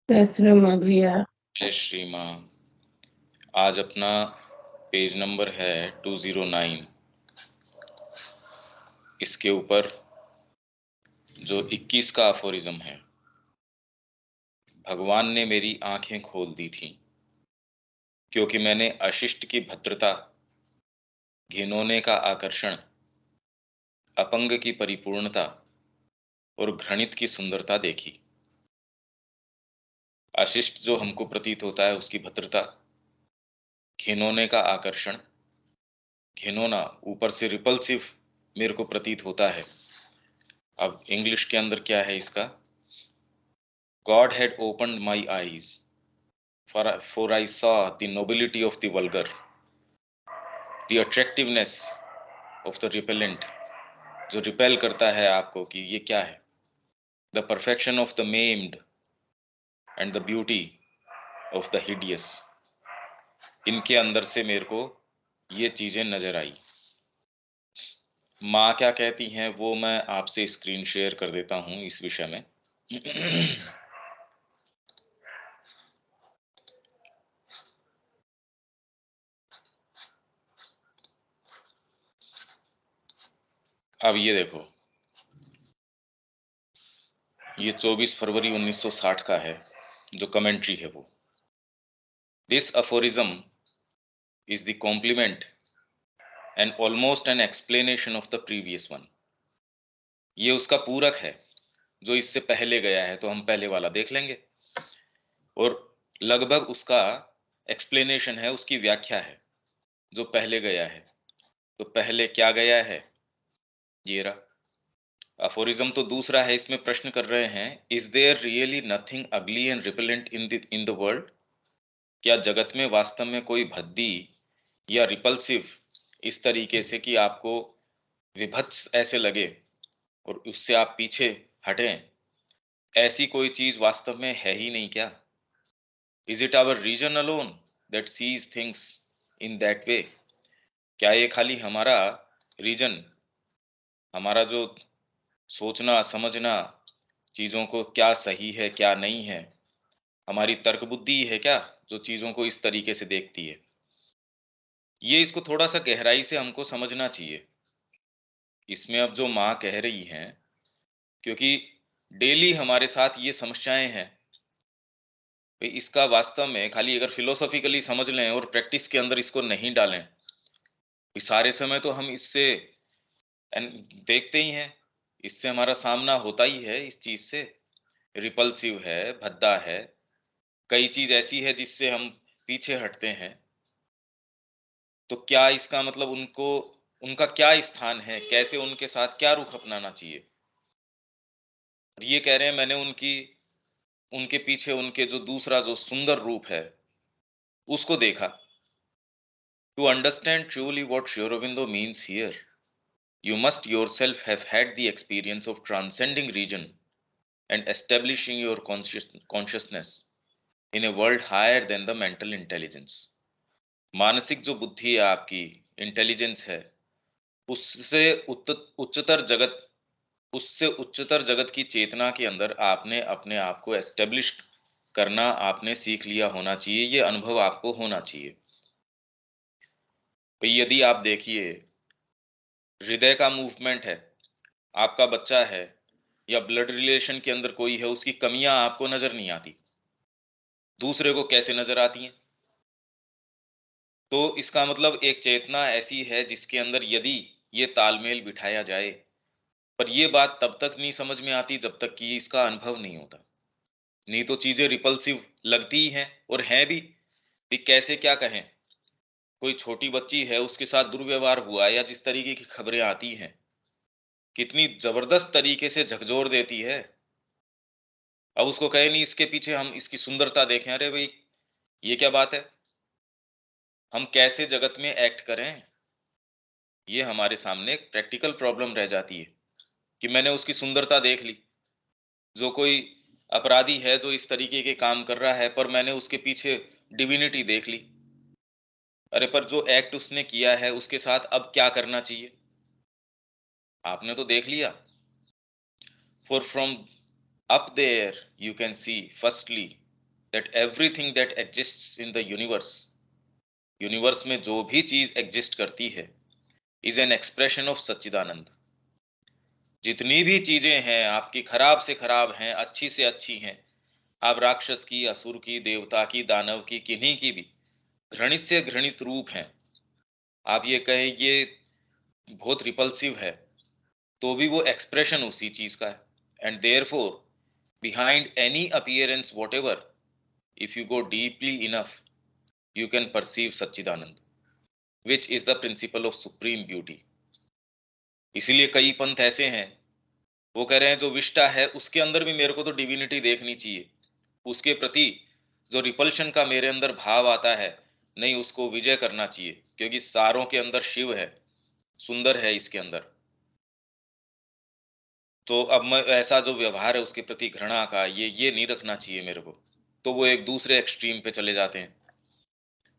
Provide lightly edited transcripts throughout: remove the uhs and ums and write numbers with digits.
जय श्री राम भैया। जय श्री माँ। आज अपना पेज नंबर है 209। इसके ऊपर जो 21 का अफोरिज्म है, भगवान ने मेरी आंखें खोल दी थी क्योंकि मैंने अशिष्ट की भद्रता, घिनौने का आकर्षण, अपंग की परिपूर्णता और घृणित की सुंदरता देखी। अशिष्ट जो हमको प्रतीत होता है उसकी भद्रता, घिनौने का आकर्षण, घिनौना ऊपर से रिपल्सिव मेरे को प्रतीत होता है। अब इंग्लिश के अंदर क्या है इसका? God had opened my eyes, for I saw the nobility of the vulgar, the attractiveness of the repellent, जो रिपेल करता है आपको कि ये क्या है, the perfection of the maimed and the beauty of the hideous. इनके अंदर से मेरे को ये चीज़ें नजर आई। माँ क्या कहती हैं वो मैं आपसे स्क्रीन शेयर कर देता हूँ इस विषय में। अब ये देखो, ये 24 फरवरी 1960 का है जो कमेंट्री है वो। This aphorism is the complement and almost an explanation of the previous one. ये उसका पूरक है जो इससे पहले गया है, तो हम पहले वाला देख लेंगे। और लगभग उसका एक्सप्लेनेशन है, उसकी व्याख्या है जो पहले गया है। तो पहले क्या गया है, ये रहा। अफोरिज्म तो दूसरा है, इसमें प्रश्न कर रहे हैं, इज देयर रियली नथिंग अगली and repellent in the world? क्या जगत में वास्तव में कोई भद्दी या रिपल्सिव, इस तरीके से कि आपको विभत्स ऐसे लगे और उससे आप पीछे हटें, ऐसी कोई चीज वास्तव में है ही नहीं क्या? Is it our reason alone that sees things in that way? क्या ये खाली हमारा रीजन, हमारा जो सोचना समझना, चीजों को क्या सही है क्या नहीं है, हमारी तर्क बुद्धि है क्या जो चीजों को इस तरीके से देखती है? ये इसको थोड़ा सा गहराई से हमको समझना चाहिए। इसमें अब जो माँ कह रही हैं, क्योंकि डेली हमारे साथ ये समस्याएं हैं भाई, इसका वास्तव में खाली अगर फिलोसॉफिकली समझ लें और प्रैक्टिस के अंदर इसको नहीं डालें, सारे समय तो हम इससे देखते ही हैं, इससे हमारा सामना होता ही है इस चीज से। रिपल्सिव है, भद्दा है, कई चीज ऐसी है जिससे हम पीछे हटते हैं। तो क्या इसका मतलब उनको, उनका क्या स्थान है, कैसे उनके साथ क्या रुख अपनाना चाहिए? और ये कह रहे हैं मैंने उनकी, उनके पीछे उनके जो दूसरा जो सुंदर रूप है उसको देखा। To understand truly what Sri Aurobindo means here, you must yourself have had the experience of transcending region and establishing your consciousness in a world higher than the mental intelligence। मानसिक जो बुद्धि है आपकी, इंटेलिजेंस है, उससे उच्चतर जगत, उससे उच्चतर जगत की चेतना के अंदर आपने अपने आप को एस्टेब्लिश करना आपने सीख लिया होना चाहिए, ये अनुभव आपको होना चाहिए। तो यदि आप देखिए, हृदय का मूवमेंट है, आपका बच्चा है या ब्लड रिलेशन के अंदर कोई है, उसकी कमियां आपको नजर नहीं आती, दूसरे को कैसे नजर आती हैं? तो इसका मतलब एक चेतना ऐसी है जिसके अंदर यदि ये तालमेल बिठाया जाए, पर ये बात तब तक नहीं समझ में आती जब तक कि इसका अनुभव नहीं होता। नहीं तो चीजें रिपल्सिव लगती ही हैं और हैं भी कैसे क्या कहें। कोई छोटी बच्ची है, उसके साथ दुर्व्यवहार हुआ या जिस तरीके की खबरें आती हैं, कितनी जबरदस्त तरीके से झकझोर देती है। अब उसको कहे नहीं इसके पीछे हम इसकी सुंदरता देखें, अरे भाई ये क्या बात है? हम कैसे जगत में एक्ट करें, ये हमारे सामने एक प्रैक्टिकल प्रॉब्लम रह जाती है कि मैंने उसकी सुंदरता देख ली। जो कोई अपराधी है जो इस तरीके के काम कर रहा है, पर मैंने उसके पीछे डिविनिटी देख ली। अरे पर जो एक्ट उसने किया है उसके साथ अब क्या करना चाहिए, आपने तो देख लिया। For from up there you can see firstly that everything that exists in the universe, universe में जो भी चीज एग्जिस्ट करती है, is an expression of सच्चिदानंद। जितनी भी चीजें हैं आपकी खराब से खराब हैं, अच्छी से अच्छी हैं, आप राक्षस की, असुर की, देवता की, दानव की, किन्हीं की भी घृणित से घृणित रूप हैं, आप ये कहें ये बहुत रिपल्सिव है, तो भी वो एक्सप्रेशन उसी चीज का है। And therefore behind any appearance whatever, if you go deeply enough, you can perceive Sachchidanand, which is the principle of supreme beauty. इसीलिए कई पंथ ऐसे हैं, वो कह रहे हैं जो विष्टा है उसके अंदर भी मेरे को तो डिविनिटी देखनी चाहिए, उसके प्रति जो रिपल्शन का मेरे अंदर भाव आता है, नहीं, उसको विजय करना चाहिए, क्योंकि सारों के अंदर शिव है, सुंदर है इसके अंदर। तो अब मैं ऐसा जो व्यवहार है उसके प्रति घृणा का, ये नहीं रखना चाहिए मेरे को, तो वो एक दूसरे एक्सट्रीम पे चले जाते हैं।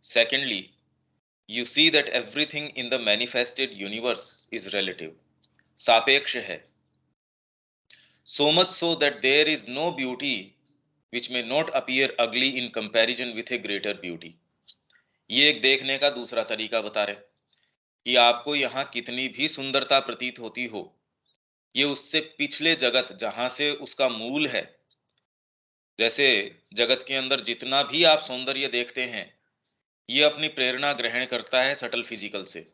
Secondly, you see that everything in the manifested universe is relative, सापेक्ष है। So much so that there is no beauty which may not appear ugly in comparison with a greater beauty। ये एक देखने का दूसरा तरीका बता रहे कि आपको यहाँ कितनी भी सुंदरता प्रतीत होती हो, ये उससे पिछले जगत जहां से उसका मूल है, जैसे जगत के अंदर जितना भी आप सौंदर्य देखते हैं, ये अपनी प्रेरणा ग्रहण करता है सटल फिजिकल से।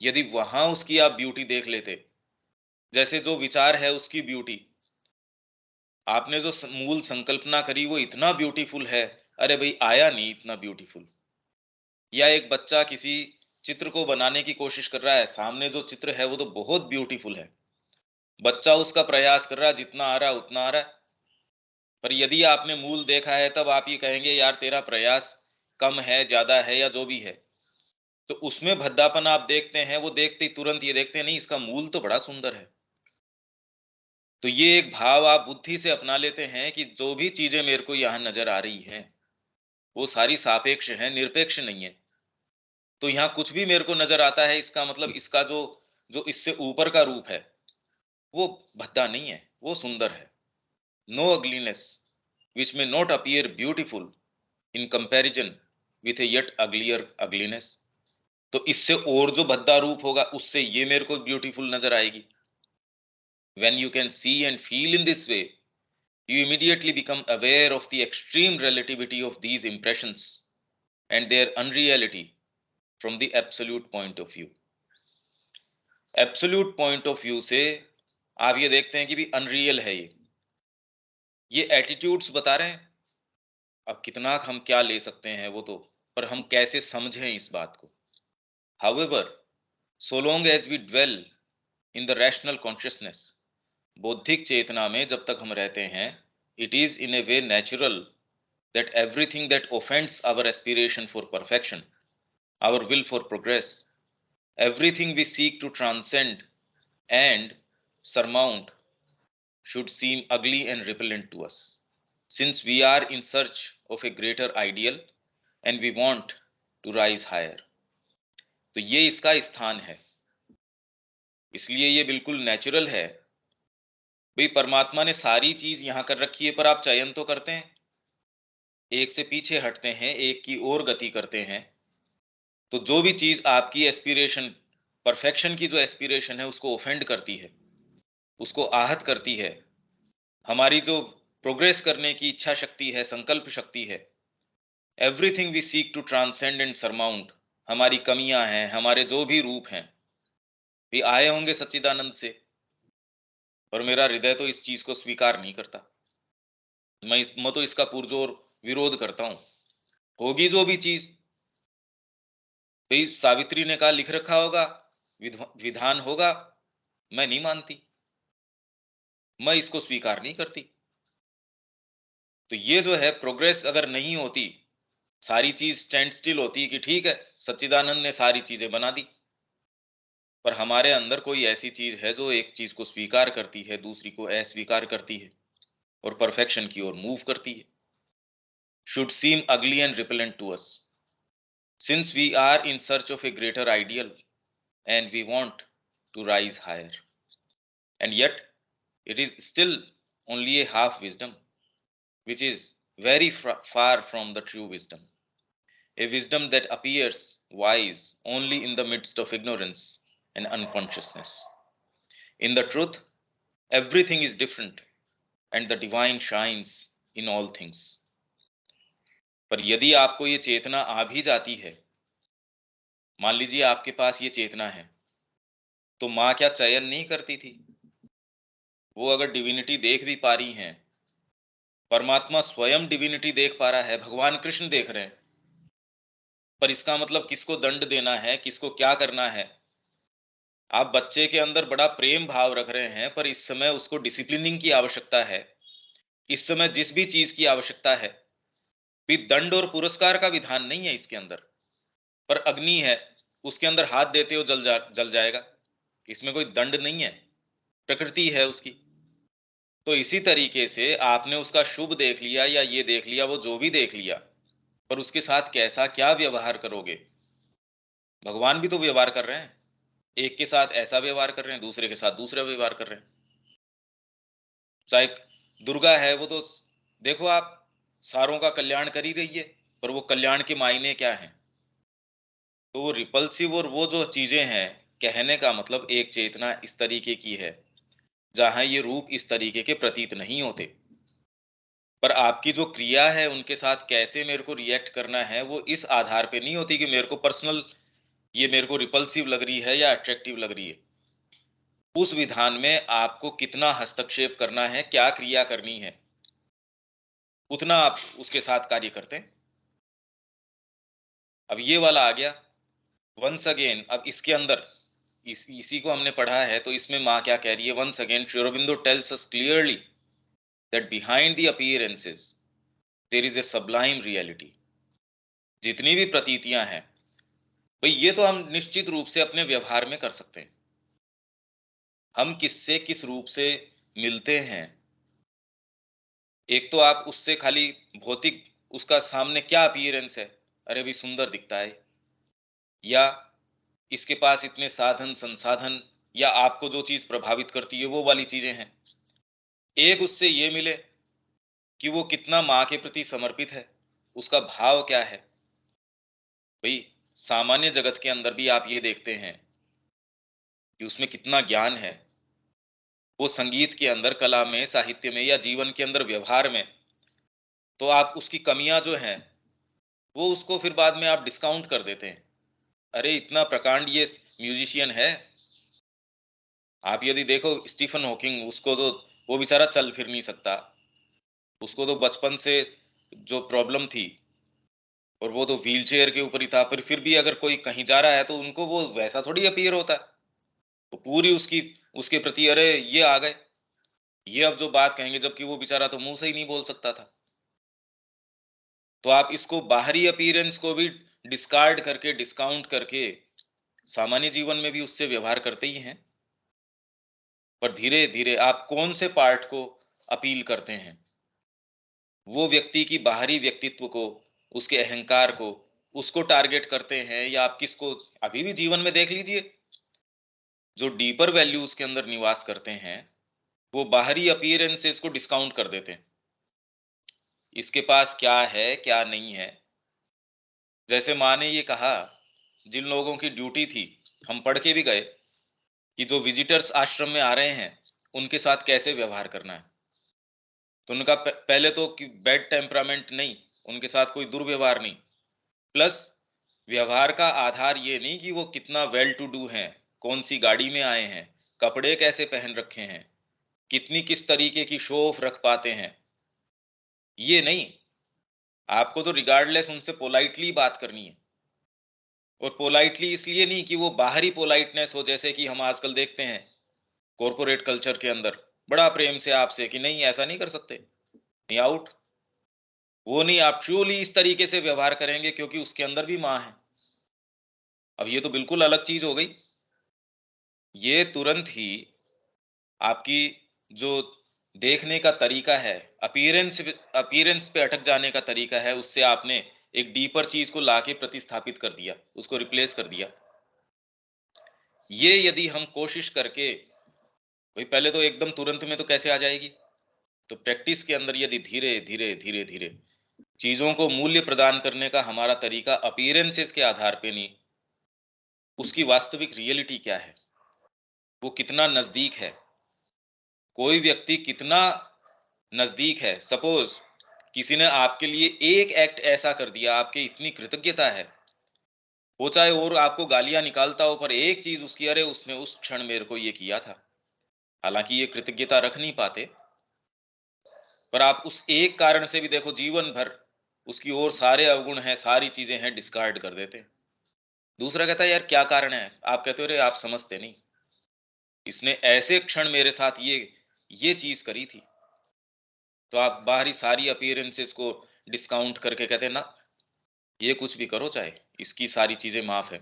यदि वहां उसकी आप ब्यूटी देख लेते, जैसे जो विचार है उसकी ब्यूटी, आपने जो मूल संकल्पना करी वो इतना ब्यूटीफुल है, अरे भाई आया नहीं इतना ब्यूटीफुल। या एक बच्चा किसी चित्र को बनाने की कोशिश कर रहा है, सामने जो चित्र है वो तो बहुत ब्यूटीफुल है, बच्चा उसका प्रयास कर रहा है, जितना आ रहा है उतना आ रहा है, पर यदि आपने मूल देखा है तब आप ये कहेंगे यार तेरा प्रयास कम है, ज्यादा है, या जो भी है। तो उसमें भद्दापन आप देखते हैं, वो देखते ही तुरंत ये देखते हैं नहीं इसका मूल तो बड़ा सुंदर है। तो ये एक भाव आप बुद्धि से अपना लेते हैं कि जो भी चीजें मेरे को यहाँ नजर आ रही हैं वो सारी सापेक्ष हैं, निरपेक्ष नहीं है। तो यहाँ कुछ भी मेरे को नजर आता है, इसका मतलब इसका जो जो इससे ऊपर का रूप है वो भद्दा नहीं है, वो सुंदर है। No ugliness which may not appear beautiful in comparison with a yet uglier ugliness. तो इससे और जो भद्दा रूप होगा उससे ये मेरे को ब्यूटीफुल नजर आएगी। When you can C and feel in this way, you immediately become aware of the extreme relativity of these impressions and their unreality from the absolute point of view। Absolute point of view से आप ये देखते हैं कि भी unreal है ये attitudes बता रहे हैं। अब कितना हम क्या ले सकते हैं वो तो, पर हम कैसे समझें इस बात को। However, so long as we dwell in the rational consciousness, बौद्धिक चेतना में जब तक हम रहते हैं, it is in a way natural that everything that offends our aspiration for perfection, our will for progress, everything we seek to transcend and surmount should seem ugly and repellent to us, since we are in search of a greater ideal and we want to rise higher। तो ये इसका स्थान है, इसलिए ये बिल्कुल natural है। भाई परमात्मा ने सारी चीज यहां कर रखी है, पर आप चयन तो करते हैं, एक से पीछे हटते हैं, एक की ओर गति करते हैं। तो जो भी चीज आपकी एस्पिरेशन, परफेक्शन की जो एस्पिरेशन है उसको ऑफेंड करती है, उसको आहत करती है, हमारी जो प्रोग्रेस करने की इच्छा शक्ति है, संकल्प शक्ति है, everything we seek to transcend and surmount, हमारी कमियां हैं, हमारे जो भी रूप हैं, भी आए होंगे सच्चिदानंद से, और मेरा हृदय तो इस चीज को स्वीकार नहीं करता। मैं तो इसका पुरजोर विरोध करता हूं। होगी जो भी चीज, भाई सावित्री ने कहा लिख रखा होगा, विधान होगा, मैं नहीं मानती, मैं इसको स्वीकार नहीं करती। तो ये जो है प्रोग्रेस अगर नहीं होती, सारी चीज स्टैंड स्टिल होती कि ठीक है सच्चिदानंद ने सारी चीजें बना दी, पर हमारे अंदर कोई ऐसी चीज है जो एक चीज को स्वीकार करती है, दूसरी को अस्वीकार करती है और परफेक्शन की ओर मूव करती है। Should seem ugly and repellent to us, since we are in search of a greater ideal and we want to rise higher, and yet it is still only a half wisdom, which is very far from the true wisdom, a wisdom that appears wise only in the midst of ignorance and unconsciousness. In the truth, everything is different, and the divine shines in all things. पर यदि आपको ये चेतना आ भी जाती है, मान लीजिए आपके पास ये चेतना है, तो माँ क्या चयन नहीं करती थी? वो अगर डिविनिटी देख भी पा रही हैं, परमात्मा स्वयं डिविनिटी देख पा रहा है, भगवान कृष्ण देख रहे हैं, पर इसका मतलब किसको दंड देना है, किसको क्या करना है? आप बच्चे के अंदर बड़ा प्रेम भाव रख रहे हैं, पर इस समय उसको डिसिप्लिनिंग की आवश्यकता है। इस समय जिस भी चीज की आवश्यकता है, भी दंड और पुरस्कार का विधान नहीं है इसके अंदर, पर अग्नि है, उसके अंदर हाथ देते हो जल जाएगा। इसमें कोई दंड नहीं है, प्रकृति है उसकी। तो इसी तरीके से आपने उसका शुभ देख लिया या ये देख लिया, वो जो भी देख लिया, पर उसके साथ कैसा क्या व्यवहार करोगे? भगवान भी तो व्यवहार कर रहे हैं, एक के साथ ऐसा व्यवहार कर रहे हैं, दूसरे के साथ दूसरा व्यवहार कर रहे हैं। चाहे दुर्गा है, वो तो देखो आप, सारों का कल्याण कर ही रही है, पर वो कल्याण के मायने क्या हैं? तो वो रिपल्सिव और वो जो चीजें हैं, कहने का मतलब एक चेतना इस तरीके की है जहां ये रूप इस तरीके के प्रतीत नहीं होते, पर आपकी जो क्रिया है उनके साथ कैसे मेरे को रिएक्ट करना है, वो इस आधार पे नहीं होती कि मेरे को पर्सनल ये मेरे को रिपल्सिव लग रही है या अट्रैक्टिव लग रही है। उस विधान में आपको कितना हस्तक्षेप करना है, क्या क्रिया करनी है, उतना आप उसके साथ कार्य करते हैं। अब ये वाला आ गया वंस अगेन। अब इसके अंदर इसी को हमने पढ़ा है, तो इसमें माँ क्या कह रही है? Once again Sri Aurobindo tells us clearly that behind the appearances there is a sublime reality. जितनी भी प्रतीतियां हैं भाई, ये तो हम निश्चित रूप से अपने व्यवहार में कर सकते हैं। हम किससे किस रूप से मिलते हैं, एक तो आप उससे खाली भौतिक उसका सामने क्या अपीयरेंस है, अरे भी सुंदर दिखता है, या इसके पास इतने साधन संसाधन, या आपको जो चीज प्रभावित करती है वो वाली चीजें हैं। एक उससे ये मिले कि वो कितना माँ के प्रति समर्पित है, उसका भाव क्या है। भाई सामान्य जगत के अंदर भी आप ये देखते हैं कि उसमें कितना ज्ञान है, वो संगीत के अंदर, कला में, साहित्य में, या जीवन के अंदर व्यवहार में, तो आप उसकी कमियां जो हैं वो उसको फिर बाद में आप डिस्काउंट कर देते हैं। अरे इतना प्रकांड ये म्यूजिशियन है। आप यदि देखो स्टीफन हॉकिंग, उसको तो वो बेचारा चल फिर नहीं सकता, उसको तो बचपन से जो प्रॉब्लम थी, और वो तो व्हील चेयर के ऊपर ही था, फिर भी अगर कोई कहीं जा रहा है तो उनको वो वैसा थोड़ी अपीयर होता है। तो पूरी उसकी उसके प्रति, अरे ये आ गए, ये अब जो बात कहेंगे, जबकि वो बेचारा तो मुंह से ही नहीं बोल सकता था। तो आप इसको बाहरी अपीयरेंस को भी डिस्कार्ड करके, डिस्काउंट करके, सामान्य जीवन में भी उससे व्यवहार करते ही हैं, पर धीरे धीरे आप कौन से पार्ट को अपील करते हैं? वो व्यक्ति की बाहरी व्यक्तित्व को, उसके अहंकार को, उसको टारगेट करते हैं, या आप किसको? अभी भी जीवन में देख लीजिए, जो डीपर वैल्यूज के अंदर निवास करते हैं, वो बाहरी अपीयरेंसेस को डिस्काउंट कर देते हैं। इसके पास क्या है क्या नहीं है। जैसे माँ ने ये कहा, जिन लोगों की ड्यूटी थी, हम पढ़ के भी गए कि जो विजिटर्स आश्रम में आ रहे हैं उनके साथ कैसे व्यवहार करना है। तो उनका पहले तो कि बैड टेम्परामेंट नहीं, उनके साथ कोई दुर्व्यवहार नहीं, प्लस व्यवहार का आधार ये नहीं कि वो कितना वेल टू डू हैं, कौन सी गाड़ी में आए हैं, कपड़े कैसे पहन रखे हैं, कितनी किस तरीके की शो ऑफ रख पाते हैं, ये नहीं। आपको तो रिगार्डलेस उनसे पोलाइटली बात करनी है। और पोलाइटली इसलिए नहीं कि वो बाहरी पोलाइटनेस हो, जैसे कि हम आजकल देखते हैं कॉरपोरेट कल्चर के अंदर, बड़ा प्रेम से आपसे कि नहीं ऐसा नहीं कर सकते, नहीं आउट, वो नहीं। आप ट्रूली इस तरीके से व्यवहार करेंगे क्योंकि उसके अंदर भी माँ है। अब ये तो बिल्कुल अलग चीज हो गई। ये तुरंत ही आपकी जो देखने का तरीका है, अपीयरेंस अपीयरेंस पे अटक जाने का तरीका है, उससे आपने एक डीपर चीज को लाके प्रतिस्थापित कर दिया, उसको रिप्लेस कर दिया। ये यदि हम कोशिश करके, भाई पहले तो एकदम तुरंत में तो कैसे आ जाएगी, तो प्रैक्टिस के अंदर यदि धीरे धीरे धीरे धीरे चीजों को मूल्य प्रदान करने का हमारा तरीका अपीयरेंसेस के आधार पे नहीं, उसकी वास्तविक रियलिटी क्या है, वो कितना नजदीक है, कोई व्यक्ति कितना नजदीक है। सपोज किसी ने आपके लिए एक एक्ट ऐसा कर दिया, आपकी इतनी कृतज्ञता है, वो चाहे और आपको गालियां निकालता हो, पर एक चीज उसकी, अरे उसने उस क्षण मेरे को ये किया था। हालांकि ये कृतज्ञता रख नहीं पाते, पर आप उस एक कारण से भी देखो जीवन भर उसकी ओर सारे अवगुण हैं, सारी चीजें हैं, डिस्कार्ड कर देते। दूसरा कहता है यार क्या कारण है, आप कहते हो अरे आप समझते नहीं, इसने ऐसे क्षण मेरे साथ ये चीज करी थी। तो आप बाहरी सारी अपीयरेंसेस को डिस्काउंट करके कहते हैं ना, ये कुछ भी करो चाहे, इसकी सारी चीजें माफ है।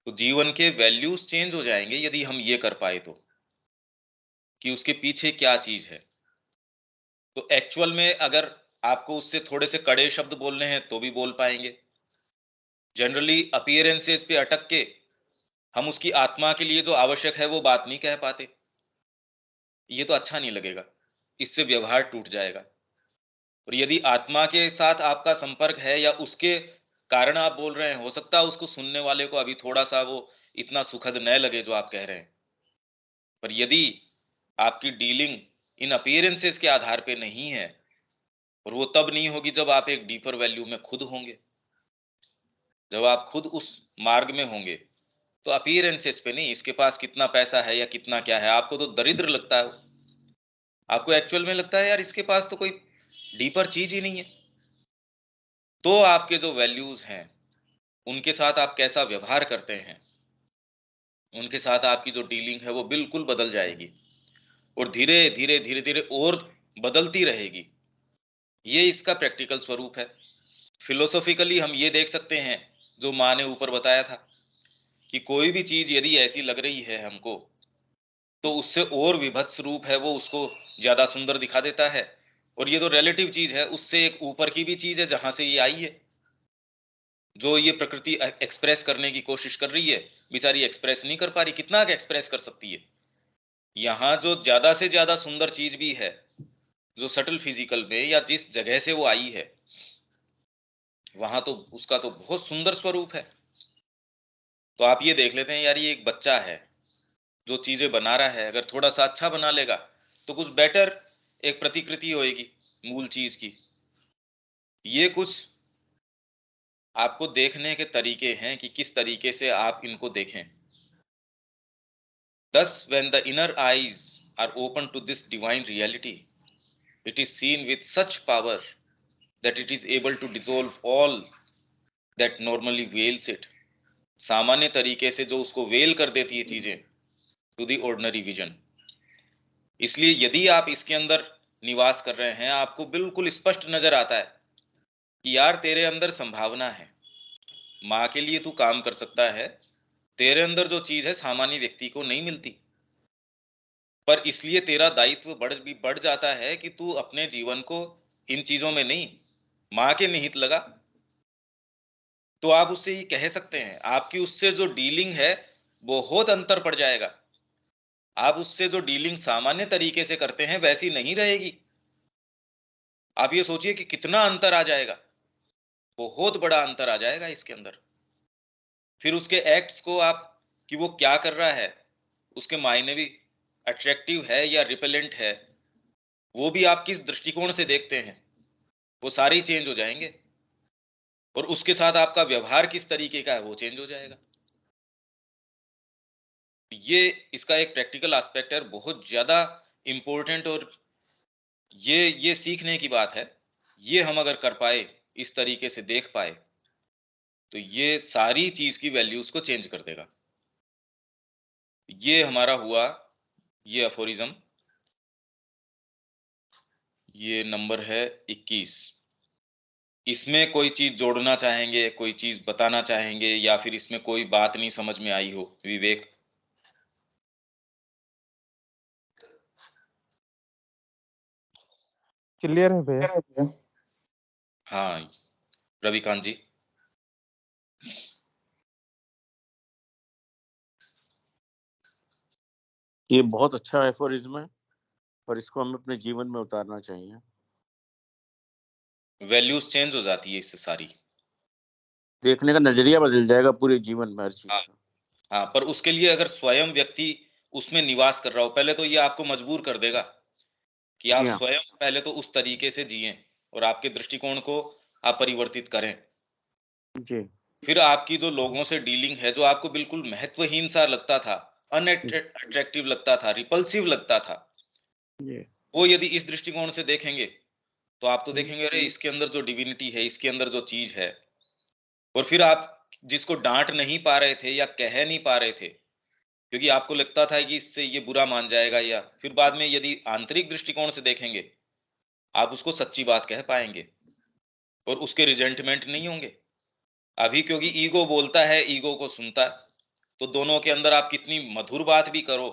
तो जीवन के वैल्यूज चेंज हो जाएंगे यदि हम ये कर पाए तो, कि उसके पीछे क्या चीज है। तो एक्चुअल में अगर आपको उससे थोड़े से कड़े शब्द बोलने हैं तो भी बोल पाएंगे। जनरली अपीयरेंसेस पे अटक के हम उसकी आत्मा के लिए जो आवश्यक है वो बात नहीं कह पाते, ये तो अच्छा नहीं लगेगा, इससे व्यवहार टूट जाएगा। और यदि आत्मा के साथ आपका संपर्क है या उसके कारण आप बोल रहे हैं, हो सकता है उसको सुनने वाले को अभी थोड़ा सा वो इतना सुखद न लगे जो आप कह रहे हैं, पर यदि आपकी डीलिंग इन अपीयरेंसेस के आधार पे नहीं है, और वो तब नहीं होगी जब आप एक डीपर वैल्यू में खुद होंगे, जब आप खुद उस मार्ग में होंगे, तो अपीयरेंसेस पे नहीं, इसके पास कितना पैसा है या कितना क्या है, आपको तो दरिद्र लगता है, आपको एक्चुअल में लगता है यार इसके पास तो कोई डीपर चीज ही नहीं है। तो आपके जो वैल्यूज हैं उनके साथ आप कैसा व्यवहार करते हैं, उनके साथ आपकी जो डीलिंग है वो बिल्कुल बदल जाएगी, और धीरे धीरे धीरे धीरे और बदलती रहेगी। ये इसका प्रैक्टिकल स्वरूप है। फिलोसॉफिकली हम ये देख सकते हैं, जो माँ ने ऊपर बताया था, कि कोई भी चीज यदि ऐसी लग रही है हमको, तो उससे और विभत्स रूप है वो उसको ज्यादा सुंदर दिखा देता है। और ये तो रिलेटिव चीज है, उससे एक ऊपर की भी चीज है जहां से ये आई है, जो ये प्रकृति एक्सप्रेस करने की कोशिश कर रही है, बेचारी एक्सप्रेस नहीं कर पा रही, कितना एक्सप्रेस कर सकती है। यहाँ जो ज्यादा से ज्यादा सुंदर चीज भी है, जो सटल फिजिकल में या जिस जगह से वो आई है, वहां तो उसका तो बहुत सुंदर स्वरूप है। तो आप ये देख लेते हैं यार, ये एक बच्चा है जो चीजें बना रहा है, अगर थोड़ा सा अच्छा बना लेगा तो कुछ बेटर एक प्रतिकृति होएगी मूल चीज की। ये कुछ आपको देखने के तरीके हैं कि किस तरीके से आप इनको देखें। Thus, when the inner eyes are open to this divine reality, it is seen with such power that it is able to dissolve all that normally veils it. सामान्य तरीके से जो उसको वेल कर देती है चीजें, टू दी ऑर्डिनरी विजन। इसलिए यदि आप इसके अंदर निवास कर रहे हैं, आपको बिल्कुल स्पष्ट नजर आता है कि यार तेरे अंदर संभावना है, माँ के लिए तू काम कर सकता है, तेरे अंदर जो चीज है सामान्य व्यक्ति को नहीं मिलती। पर इसलिए तेरा दायित्व बढ़ जाता है कि तू अपने जीवन को इन चीजों में नहीं, माँ के निहित लगा। तो आप उससे ये कह सकते हैं, आपकी उससे जो डीलिंग है बहुत अंतर पड़ जाएगा। आप उससे जो डीलिंग सामान्य तरीके से करते हैं वैसी नहीं रहेगी। आप ये सोचिए कि कितना अंतर आ जाएगा, बहुत बड़ा अंतर आ जाएगा इसके अंदर। फिर उसके एक्ट्स को आप, कि वो क्या कर रहा है, उसके मायने भी, अट्रैक्टिव है या रिपेलेंट है, वो भी आप किस दृष्टिकोण से देखते हैं, वो सारे ही चेंज हो जाएंगे। और उसके साथ आपका व्यवहार किस तरीके का है वो चेंज हो जाएगा। ये इसका एक प्रैक्टिकल एस्पेक्ट है, बहुत ज्यादा इंपॉर्टेंट। और ये सीखने की बात है। ये हम अगर कर पाए, इस तरीके से देख पाए, तो ये सारी चीज की वैल्यूज को चेंज कर देगा। ये हमारा हुआ ये अफोरिज्म, ये नंबर है 21। इसमें कोई चीज जोड़ना चाहेंगे, कोई चीज बताना चाहेंगे, या फिर इसमें कोई बात नहीं समझ में आई हो, विवेक? क्लियर है भैया। हाँ, रविकांत जी। ये बहुत अच्छा एफोरिज्म है और इसको हमें अपने जीवन में उतारना चाहिए। वैल्यूज चेंज हो जाती है इससे सारी। देखने का नजरिया बदल जाएगा पूरे जीवन में हर चीज हाँ का। हाँ, पर उसके लिए अगर स्वयं व्यक्ति उसमें निवास कर रहा हो, पहले तो ये आपको मजबूर कर देगा कि जी आप हाँ। स्वयं पहले तो उस तरीके से जिएं और आपके दृष्टिकोण को आप परिवर्तित करें। जी। फिर आपकी जो लोगों से डीलिंग है, जो आपको बिल्कुल महत्वहीन सा लगता था, अनअट्रैक्टिव लगता था, रिपल्सिव लगता था, जी। वो यदि इस दृष्टिकोण से देखेंगे तो आप तो हम्म, देखेंगे अरे इसके अंदर जो डिविनिटी है, इसके अंदर जो चीज है। और फिर आप जिसको डांट नहीं पा रहे थे या कह नहीं पा रहे थे क्योंकि आपको लगता था कि इससे ये बुरा मान जाएगा, या फिर बाद में यदि आंतरिक दृष्टिकोण से देखेंगे आप उसको सच्ची बात कह पाएंगे और उसके रिजेंटमेंट नहीं होंगे। अभी क्योंकि ईगो बोलता है, ईगो को सुनता है, तो दोनों के अंदर आप कितनी मधुर बात भी करो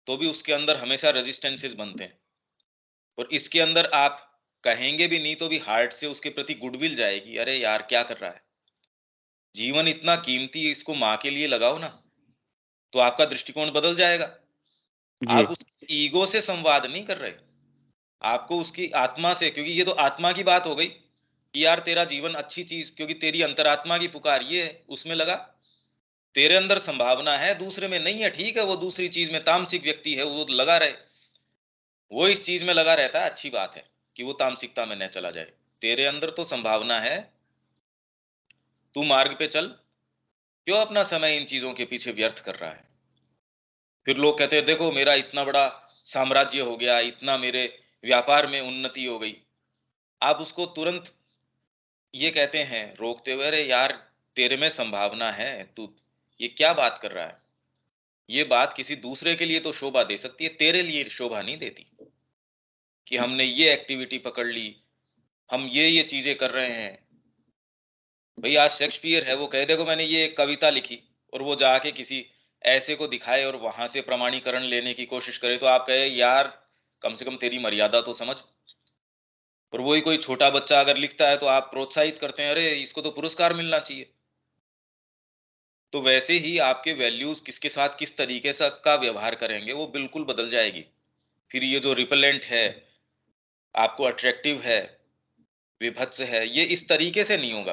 तो भी उसके अंदर हमेशा रेजिस्टेंसेस बनते हैं। और इसके अंदर आप कहेंगे भी नहीं तो भी हार्ट से उसके प्रति गुडविल जाएगी, अरे यार क्या कर रहा है, जीवन इतना कीमती है, इसको माँ के लिए लगाओ ना। तो आपका दृष्टिकोण बदल जाएगा। जी। आप उस ईगो से संवाद नहीं कर रहे, आपको उसकी आत्मा से, क्योंकि ये तो आत्मा की बात हो गई कि यार तेरा जीवन अच्छी चीज, क्योंकि तेरी अंतरात्मा की पुकार ये है, उसमें लगा। तेरे अंदर संभावना है, दूसरे में नहीं है, ठीक है, वो दूसरी चीज में तामसिक व्यक्ति है, वो लगा रहे, वो इस चीज में लगा रहता है, अच्छी बात है कि वो तामसिकता में न चला जाए। तेरे अंदर तो संभावना है, तू मार्ग पे चल, क्यों अपना समय इन चीजों के पीछे व्यर्थ कर रहा है। फिर लोग कहते हैं देखो मेरा इतना बड़ा साम्राज्य हो गया, इतना मेरे व्यापार में उन्नति हो गई, आप उसको तुरंत ये कहते हैं रोकते हुए, अरे यार तेरे में संभावना है, तू ये क्या बात कर रहा है। ये बात किसी दूसरे के लिए तो शोभा दे सकती है, तेरे लिए शोभा नहीं देती कि हमने ये एक्टिविटी पकड़ ली, हम ये चीजें कर रहे हैं। भाई आज शेक्सपियर है, वो कह देखो मैंने ये एक कविता लिखी, और वो जाके किसी ऐसे को दिखाए और वहां से प्रमाणीकरण लेने की कोशिश करे, तो आप कहे यार कम से कम तेरी मर्यादा तो समझ। और वही कोई छोटा बच्चा अगर लिखता है तो आप प्रोत्साहित करते हैं, अरे इसको तो पुरस्कार मिलना चाहिए। तो वैसे ही आपके वैल्यूज किसके साथ किस तरीके से का व्यवहार करेंगे वो बिल्कुल बदल जाएगी। फिर ये जो रिपेलेंट है, आपको अट्रैक्टिव है, विभत्स है, ये इस तरीके से नहीं होगा,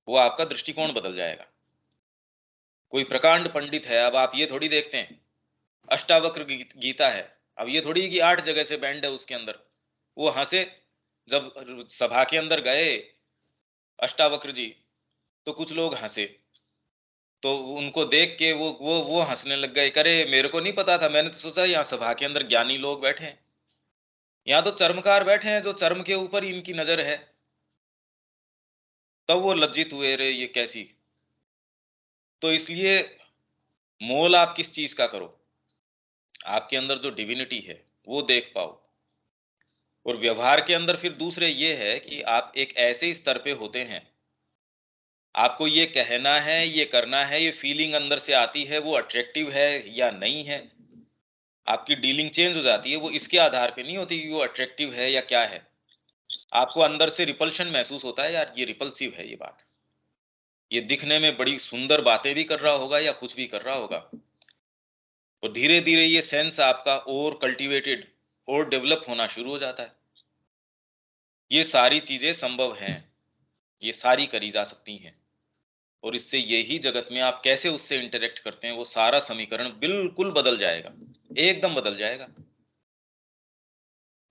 वो आपका दृष्टिकोण बदल जाएगा। कोई प्रकांड पंडित है, अब आप ये थोड़ी देखते हैं अष्टावक्र गीता है, अब ये थोड़ी कि 8 जगह से बैंड है उसके अंदर। वो हंसे जब सभा के अंदर गए अष्टावक्र जी, तो कुछ लोग हंसे, तो उनको देख के वो हंसने लग गए, करे मेरे को नहीं पता था, मैंने तो सोचा यहाँ सभा के अंदर ज्ञानी लोग बैठे हैं, यहाँ तो चर्मकार बैठे हैं जो चर्म के ऊपर ही इनकी नजर है। तब वो लज्जित हुए, रे ये कैसी। तो इसलिए मोल आप किस चीज का करो, आपके अंदर जो डिविनिटी है वो देख पाओ। और व्यवहार के अंदर फिर दूसरे ये है कि आप एक ऐसे स्तर पे होते हैं, आपको ये कहना है, ये करना है, ये फीलिंग अंदर से आती है, वो अट्रैक्टिव है या नहीं है। आपकी डीलिंग चेंज हो जाती है, वो इसके आधार पे नहीं होती कि वो अट्रैक्टिव है या क्या है। आपको अंदर से रिपल्शन महसूस होता है, यार ये रिपल्सिव है ये बात, ये दिखने में बड़ी सुंदर बातें भी कर रहा होगा या कुछ भी कर रहा होगा। और धीरे धीरे ये सेंस आपका और कल्टीवेटेड और डेवलप होना शुरू हो जाता है। ये सारी चीजें संभव हैं, ये सारी करी जा सकती हैं। और इससे यही जगत में आप कैसे उससे इंटरेक्ट करते हैं, वो सारा समीकरण बिल्कुल बदल जाएगा, एकदम बदल जाएगा।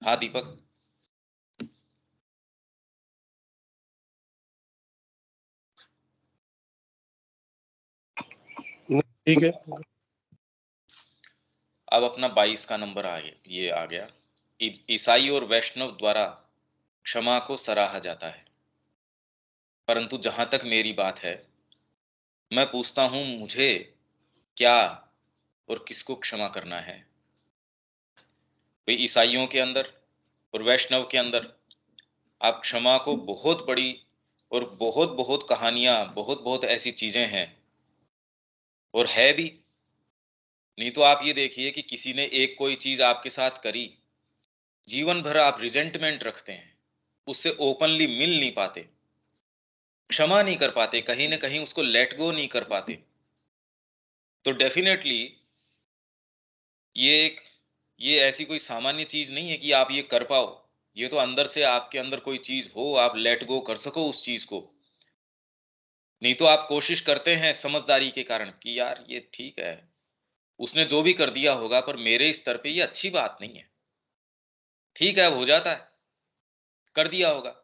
हाँ दीपक। ठीक है। अब अपना 22 का नंबर आ गया, ये आ गया। ईसाई और वैष्णव द्वारा क्षमा को सराहा जाता है, परंतु जहां तक मेरी बात है, मैं पूछता हूं मुझे क्या और किसको क्षमा करना है। भाई ईसाइयों के अंदर और वैष्णव के अंदर आप क्षमा को बहुत बड़ी और बहुत बहुत कहानियां, बहुत बहुत ऐसी चीजें हैं, और है भी। नहीं तो आप ये देखिए कि किसी ने एक कोई चीज आपके साथ करी, जीवन भर आप रिजेंटमेंट रखते हैं, उससे ओपनली मिल नहीं पाते, क्षमा नहीं कर पाते, कहीं ना कहीं उसको लेट गो नहीं कर पाते। तो डेफिनेटली ये एक ये ऐसी कोई सामान्य चीज नहीं है कि आप ये कर पाओ। ये तो अंदर से आपके अंदर कोई चीज हो, आप लेट गो कर सको उस चीज को। नहीं तो आप कोशिश करते हैं समझदारी के कारण कि यार ये ठीक है, उसने जो भी कर दिया होगा पर मेरे स्तर पे ये अच्छी बात नहीं है। ठीक है, अब हो जाता है, कर दिया होगा।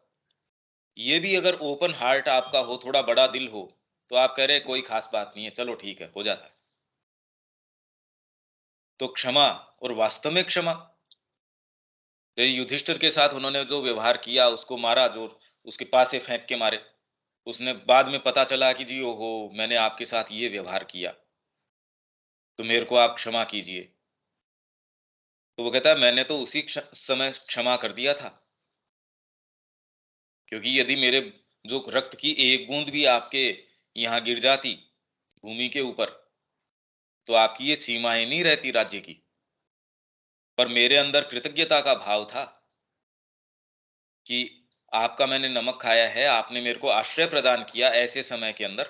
ये भी अगर ओपन हार्ट आपका हो, थोड़ा बड़ा दिल हो, तो आप कह रहे हैं कोई खास बात नहीं है, चलो ठीक है, हो जाता है। तो क्षमा, और वास्तव में क्षमा, तो युधिष्ठिर के साथ उन्होंने जो व्यवहार किया, उसको मारा, जो उसके पास से फेंक के मारे, उसने बाद में पता चला कि जी ओहो, मैंने आपके साथ ये व्यवहार किया, तो मेरे को आप क्षमा कीजिए। तो वो कहता है मैंने तो उसी समय क्षमा कर दिया था, क्योंकि यदि मेरे जो रक्त की एक बूंद भी आपके यहाँ गिर जाती भूमि के ऊपर, तो आपकी ये सीमाएं नहीं रहती राज्य की। पर मेरे अंदर कृतज्ञता का भाव था कि आपका मैंने नमक खाया है, आपने मेरे को आश्रय प्रदान किया ऐसे समय के अंदर,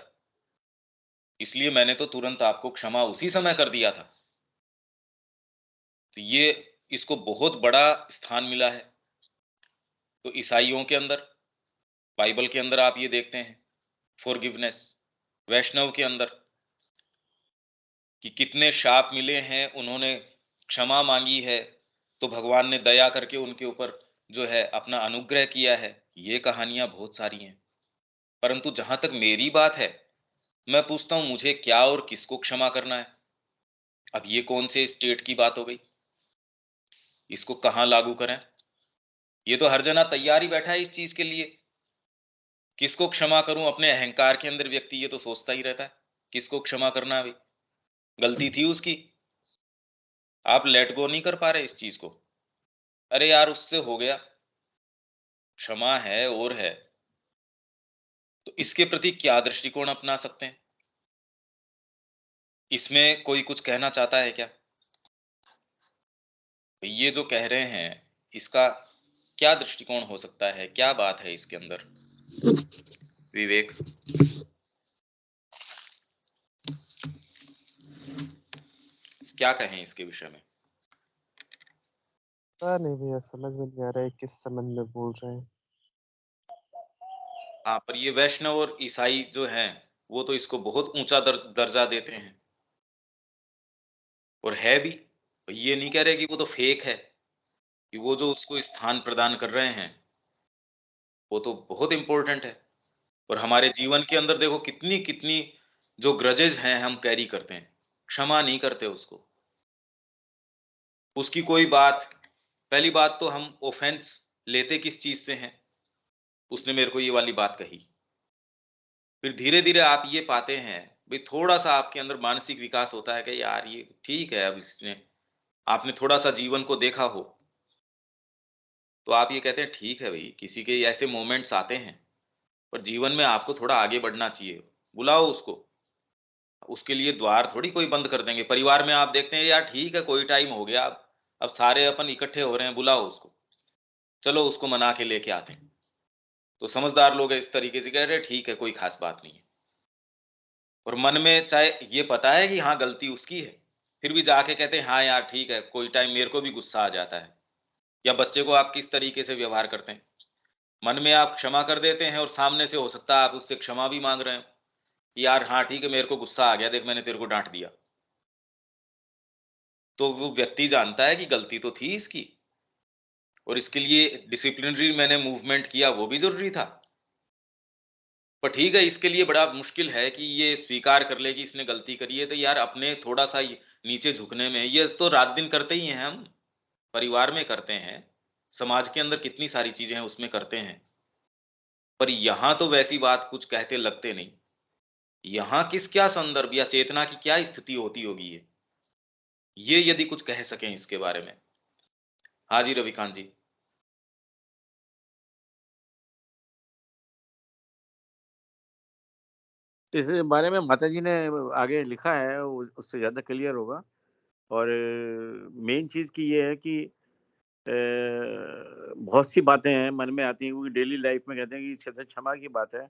इसलिए मैंने तो तुरंत आपको क्षमा उसी समय कर दिया था। तो ये इसको बहुत बड़ा स्थान मिला है। तो ईसाइयों के अंदर, बाइबल के अंदर आप ये देखते हैं फॉरगिवनेस, वैष्णव के अंदर कि कितने शाप मिले हैं, उन्होंने क्षमा मांगी है, तो भगवान ने दया करके उनके ऊपर जो है अपना अनुग्रह किया है। ये कहानियां बहुत सारी हैं। परंतु जहां तक मेरी बात है, मैं पूछता हूं मुझे क्या और किसको क्षमा करना है। अब ये कौन से स्टेट की बात हो गई, इसको कहां लागू करें? ये तो हर जना तैयार ही बैठा है इस चीज के लिए। किसको क्षमा करूं? अपने अहंकार के अंदर व्यक्ति ये तो सोचता ही रहता है किसको क्षमा करना है। भाई गलती थी उसकी, आप लेट गो नहीं कर पा रहे इस चीज को। अरे यार उससे हो गया, क्षमा है और है, तो इसके प्रति क्या दृष्टिकोण अपना सकते हैं? इसमें कोई कुछ कहना चाहता है क्या? ये जो कह रहे हैं, इसका क्या दृष्टिकोण हो सकता है, क्या बात है इसके अंदर? विवेक, क्या कहें इसके विषय में? पता नहीं भैया, समझ में नहीं आ रहा है किस संबंध में बोल रहे हैं। हाँ, पर ये वैष्णव और ईसाई जो हैं, वो तो इसको बहुत ऊंचा दर्जा देते हैं, और है भी। ये नहीं कह रहे कि वो तो फेक है, कि वो जो उसको स्थान प्रदान कर रहे हैं वो तो बहुत इंपॉर्टेंट है। और हमारे जीवन के अंदर देखो कितनी कितनी जो ग्रजेज हैं हम कैरी करते हैं, क्षमा नहीं करते उसको। उसकी कोई बात, पहली बात तो हम ऑफेंस लेते किस चीज से हैं? उसने मेरे को ये वाली बात कही, फिर धीरे धीरे आप ये पाते हैं, भाई थोड़ा सा आपके अंदर मानसिक विकास होता है कि यार ये ठीक है, अब इसने, आपने थोड़ा सा जीवन को देखा हो, तो आप ये कहते हैं ठीक है भाई, किसी के ऐसे मोमेंट्स आते हैं, पर जीवन में आपको थोड़ा आगे बढ़ना चाहिए। बुलाओ उसको, उसके लिए द्वार थोड़ी कोई बंद कर देंगे। परिवार में आप देखते हैं यार ठीक है, कोई टाइम हो गया, अब सारे अपन इकट्ठे हो रहे हैं, बुलाओ उसको, चलो उसको मना के लेके आते हैं। तो समझदार लोग इस तरीके से कह रहे हैं ठीक है, कोई खास बात नहीं है। और मन में चाहे ये पता है कि हाँ गलती उसकी है, फिर भी जाके कहते हैं हाँ यार ठीक है, कोई टाइम मेरे को भी गुस्सा आ जाता है। या बच्चे को आप किस तरीके से व्यवहार करते हैं, मन में आप क्षमा कर देते हैं और सामने से हो सकता है आप उससे क्षमा भी मांग रहे हो कि यार हाँ ठीक है, मेरे को गुस्सा आ गया, देख मैंने तेरे को डांट दिया। तो वो व्यक्ति जानता है कि गलती तो थी इसकी, और इसके लिए डिसिप्लिनरी मैंने मूवमेंट किया, वो भी जरूरी था। पर ठीक है, इसके लिए बड़ा मुश्किल है कि ये स्वीकार कर ले कि इसने गलती करी है, तो यार अपने थोड़ा सा नीचे झुकने में, ये तो रात दिन करते ही हैं हम, परिवार में करते हैं, समाज के अंदर कितनी सारी चीजें हैं उसमें करते हैं। पर यहाँ तो वैसी बात कुछ कहते लगते नहीं। यहाँ किस क्या संदर्भ या चेतना की क्या स्थिति होती होगी ये यदि कुछ कह सकें इसके बारे में। हाँ जी रविकांत जी। इस बारे में माता जी ने आगे लिखा है, उससे ज़्यादा क्लियर होगा। और मेन चीज़ की ये है कि बहुत सी बातें हैं मन में आती हैं, क्योंकि डेली लाइफ में कहते हैं कि जैसे क्षमा की बात है,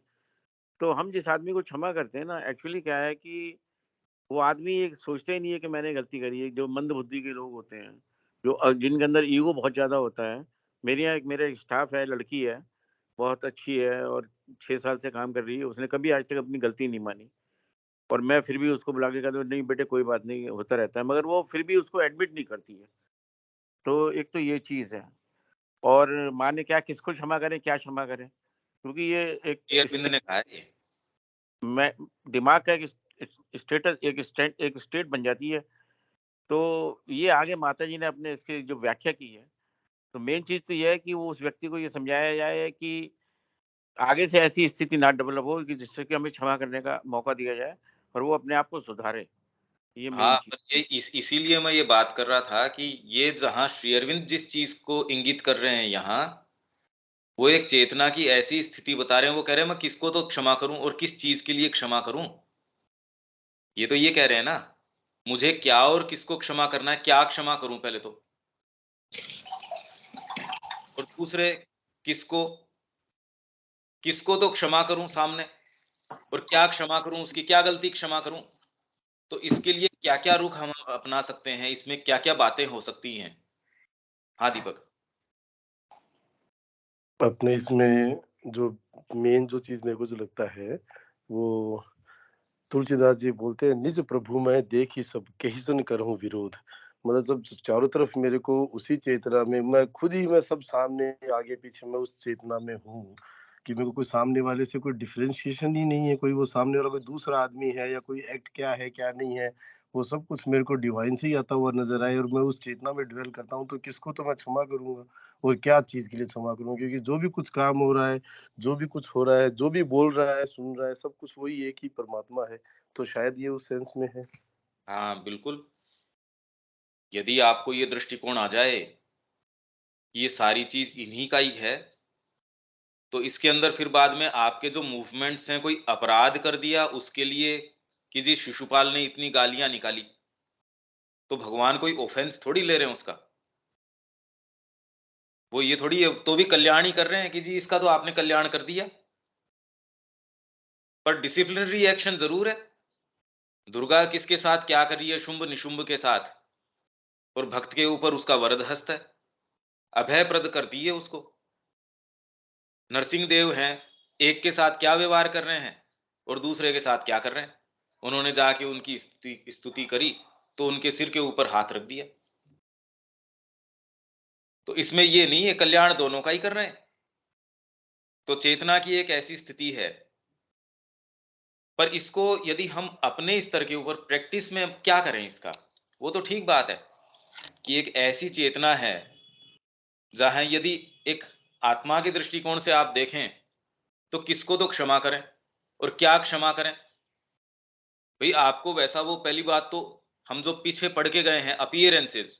तो हम जिस आदमी को क्षमा करते हैं ना, एक्चुअली क्या है कि वो आदमी एक सोचता ही नहीं है कि मैंने गलती करी है। जो मंद बुद्धि के लोग होते हैं, जो जिनके अंदर ईगो बहुत ज़्यादा होता है, मेरे यहाँ मेरा एक स्टाफ है, लड़की है, बहुत अच्छी है और 6 साल से काम कर रही है। उसने कभी आज तक अपनी गलती नहीं मानी और मैं फिर भी उसको बुला के कहता हूँ, "नहीं बेटे कोई बात नहीं, होता रहता है।" मगर वो फिर भी उसको एडमिट नहीं करती है। तो एक तो ये चीज़ है और माँ ने क्या किसको क्षमा करें, क्या क्षमा करें? क्योंकि ये एक ये अरविंद ने कहा है ये। मैं दिमाग का एक स्टेट बन जाती है। तो ये आगे माताजी ने अपने इसकी जो व्याख्या की है, तो मेन चीज़ तो ये है कि वो उस व्यक्ति को ये समझाया जाए कि आगे से ऐसी स्थिति ना डेवलप हो कि जिससे कि हमें क्षमा करने का मौका दिया जाए और वो अपने आप को सुधारे। ये मेन हाँ, चीज़। पर ये इसीलिए मैं ये बात कर रहा था कि ये जहाँ श्री अरविंद जिस चीज़ को इंगित कर रहे हैं यहाँ, वो एक चेतना की ऐसी स्थिति बता रहे हैं, वो कह रहे हैं मैं किसको तो क्षमा करूँ और किस चीज़ के लिए क्षमा करूँ? ये तो ये कह रहे हैं ना, मुझे क्या और किसको क्षमा करना है, क्या क्षमा करूँ पहले तो? और दूसरे किसको किसको तो क्षमा करूँ सामने और क्या क्षमा करूँ, उसकी क्या गलती क्षमा करूँ? तो इसके लिए क्या-क्या रुख हम अपना सकते हैं, इसमें क्या-क्या बातें हो सकती हैं? हाँ, दीपक। अपने इसमें जो मेन जो चीज़ मेरे को जो लगता है, वो तुलसीदास जी बोलते हैं, निज प्रभु मैं देखि सब कहिसन करहूँ विरोध। मतलब जब चारों तरफ मेरे को उसी चेतना में मैं खुद ही मैं सब सामने आगे पीछे मैं उस चेतना में हूँ कि मेरे को कोई सामने वाले से कोई डिफरेंशिएशन ही नहीं है, कोई वो सामने वाला कोई दूसरा आदमी है या कोई एक्ट क्या है क्या नहीं है, वो सब कुछ मेरे को डिवाइन से ही आता हुआ नजर आए और मैं उस चेतना में ड्वेल करता हूँ, तो किसको तो मैं क्षमा करूंगा और क्या चीज के लिए क्षमा करूंगा? क्योंकि जो भी कुछ काम हो रहा है, जो भी कुछ हो रहा है, जो भी बोल रहा है, सुन रहा है, सब कुछ वही एक ही परमात्मा है। तो शायद ये उस सेंस में है। हाँ, बिल्कुल। यदि आपको ये दृष्टिकोण आ जाए कि ये सारी चीज़ इन्हीं का ही है, तो इसके अंदर फिर बाद में आपके जो मूवमेंट्स हैं, कोई अपराध कर दिया उसके लिए कि जी शिशुपाल ने इतनी गालियाँ निकाली, तो भगवान कोई ऑफेंस थोड़ी ले रहे हैं उसका। वो ये थोड़ी तो भी कल्याण ही कर रहे हैं कि जी इसका तो आपने कल्याण कर दिया। पर डिसिप्लिनरी एक्शन ज़रूर है। दुर्गा किसके साथ क्या कर रही है शुंभ-निशुंभ के साथ और भक्त के ऊपर उसका वरद हस्त है। अभयप्रद कर दी है उसको। नरसिंहदेव हैं, एक के साथ क्या व्यवहार कर रहे हैं और दूसरे के साथ क्या कर रहे हैं। उन्होंने जाके उनकी स्तुति करी, तो उनके सिर के ऊपर हाथ रख दिया। तो इसमें ये नहीं है, कल्याण दोनों का ही कर रहे हैं। तो चेतना की एक ऐसी स्थिति है, पर इसको यदि हम अपने स्तर के ऊपर प्रैक्टिस में क्या करें इसका, वो तो ठीक बात है कि एक ऐसी चेतना है जहां यदि एक आत्मा के दृष्टिकोण से आप देखें तो किसको तो क्षमा करें और क्या क्षमा करें। भाई आपको वैसा वो पहली बात तो हम जो पीछे पढ़ के गए हैं अपीयरेंसेस,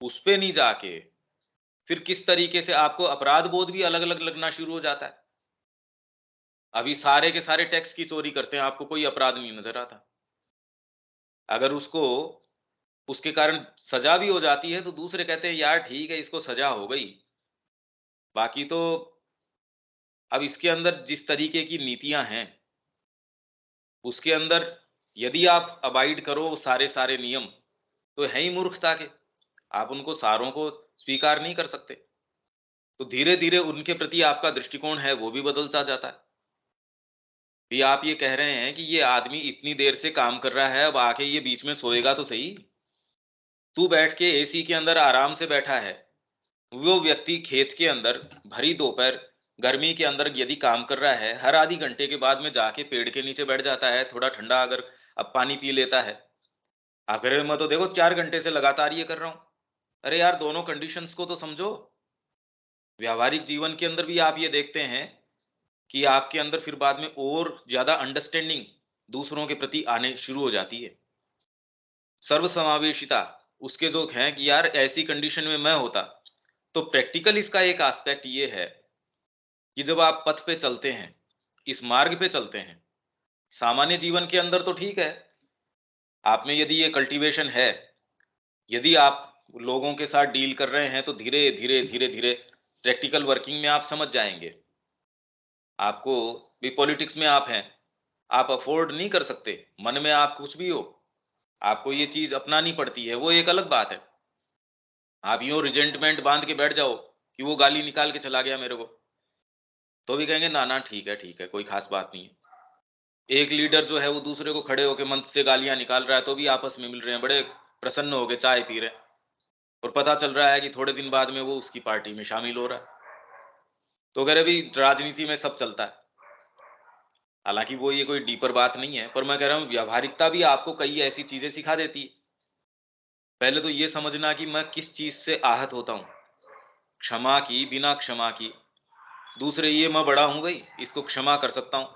उस पे नहीं जाके फिर किस तरीके से आपको अपराध बोध भी अलग अलग लगना शुरू हो जाता है। अभी सारे के सारे टैक्स की चोरी करते हैं, आपको कोई अपराध नहीं नजर आता। अगर उसको उसके कारण सजा भी हो जाती है तो दूसरे कहते हैं यार ठीक है इसको सजा हो गई। बाकी तो अब इसके अंदर जिस तरीके की नीतियां हैं उसके अंदर यदि आप अबाइड करो वो सारे सारे नियम, तो है ही मूर्खता के। आप उनको सारों को स्वीकार नहीं कर सकते, तो धीरे धीरे उनके प्रति आपका दृष्टिकोण है वो भी बदलता जाता है। भी आप ये कह रहे हैं कि ये आदमी इतनी देर से काम कर रहा है, अब आके ये बीच में सोएगा तो सही। तू बैठ के एसी के अंदर आराम से बैठा है, वो व्यक्ति खेत के अंदर भरी दोपहर गर्मी के अंदर यदि काम कर रहा है, हर आधी घंटे के बाद में जाके पेड़ के नीचे बैठ जाता है, थोड़ा ठंडा अगर अब पानी पी लेता है। अगर मैं तो देखो 4 घंटे से लगातार ये कर रहा हूं। अरे यार दोनों कंडीशंस को तो समझो। व्यावहारिक जीवन के अंदर भी आप ये देखते हैं कि आपके अंदर फिर बाद में और ज्यादा अंडरस्टैंडिंग दूसरों के प्रति आने शुरू हो जाती है। सर्वसमावेशिता उसके जो हैं कि यार ऐसी कंडीशन में मैं होता। तो प्रैक्टिकल इसका एक एस्पेक्ट ये है कि जब आप पथ पे चलते हैं, इस मार्ग पे चलते हैं, सामान्य जीवन के अंदर तो ठीक है, आप में यदि ये कल्टीवेशन है, यदि आप लोगों के साथ डील कर रहे हैं तो धीरे धीरे धीरे धीरे प्रैक्टिकल वर्किंग में आप समझ जाएंगे। आपको भी पॉलिटिक्स में आप हैं, आप अफोर्ड नहीं कर सकते, मन में आप कुछ भी हो, आपको ये चीज अपनानी पड़ती है, वो एक अलग बात है। आप यूं रिजेंटमेंट बांध के बैठ जाओ कि वो गाली निकाल के चला गया मेरे को, तो भी कहेंगे ना ना ठीक है, कोई खास बात नहीं है। एक लीडर जो है वो दूसरे को खड़े होकर मंच से गालियां निकाल रहा है, तो भी आपस में मिल रहे हैं, बड़े प्रसन्न हो गए चाय पी रहे हैं, और पता चल रहा है कि थोड़े दिन बाद में वो उसकी पार्टी में शामिल हो रहा है। तो कह रहे भी राजनीति में सब चलता है। हालांकि वो ये कोई डीपर बात नहीं है, पर मैं कह रहा हूं व्यावहारिकता भी आपको कई ऐसी चीजें सिखा देती है। पहले तो ये समझना कि मैं किस चीज से आहत होता हूं, क्षमा की, बिना क्षमा की। दूसरे, ये मैं बड़ा हूं भाई, इसको क्षमा कर सकता हूं,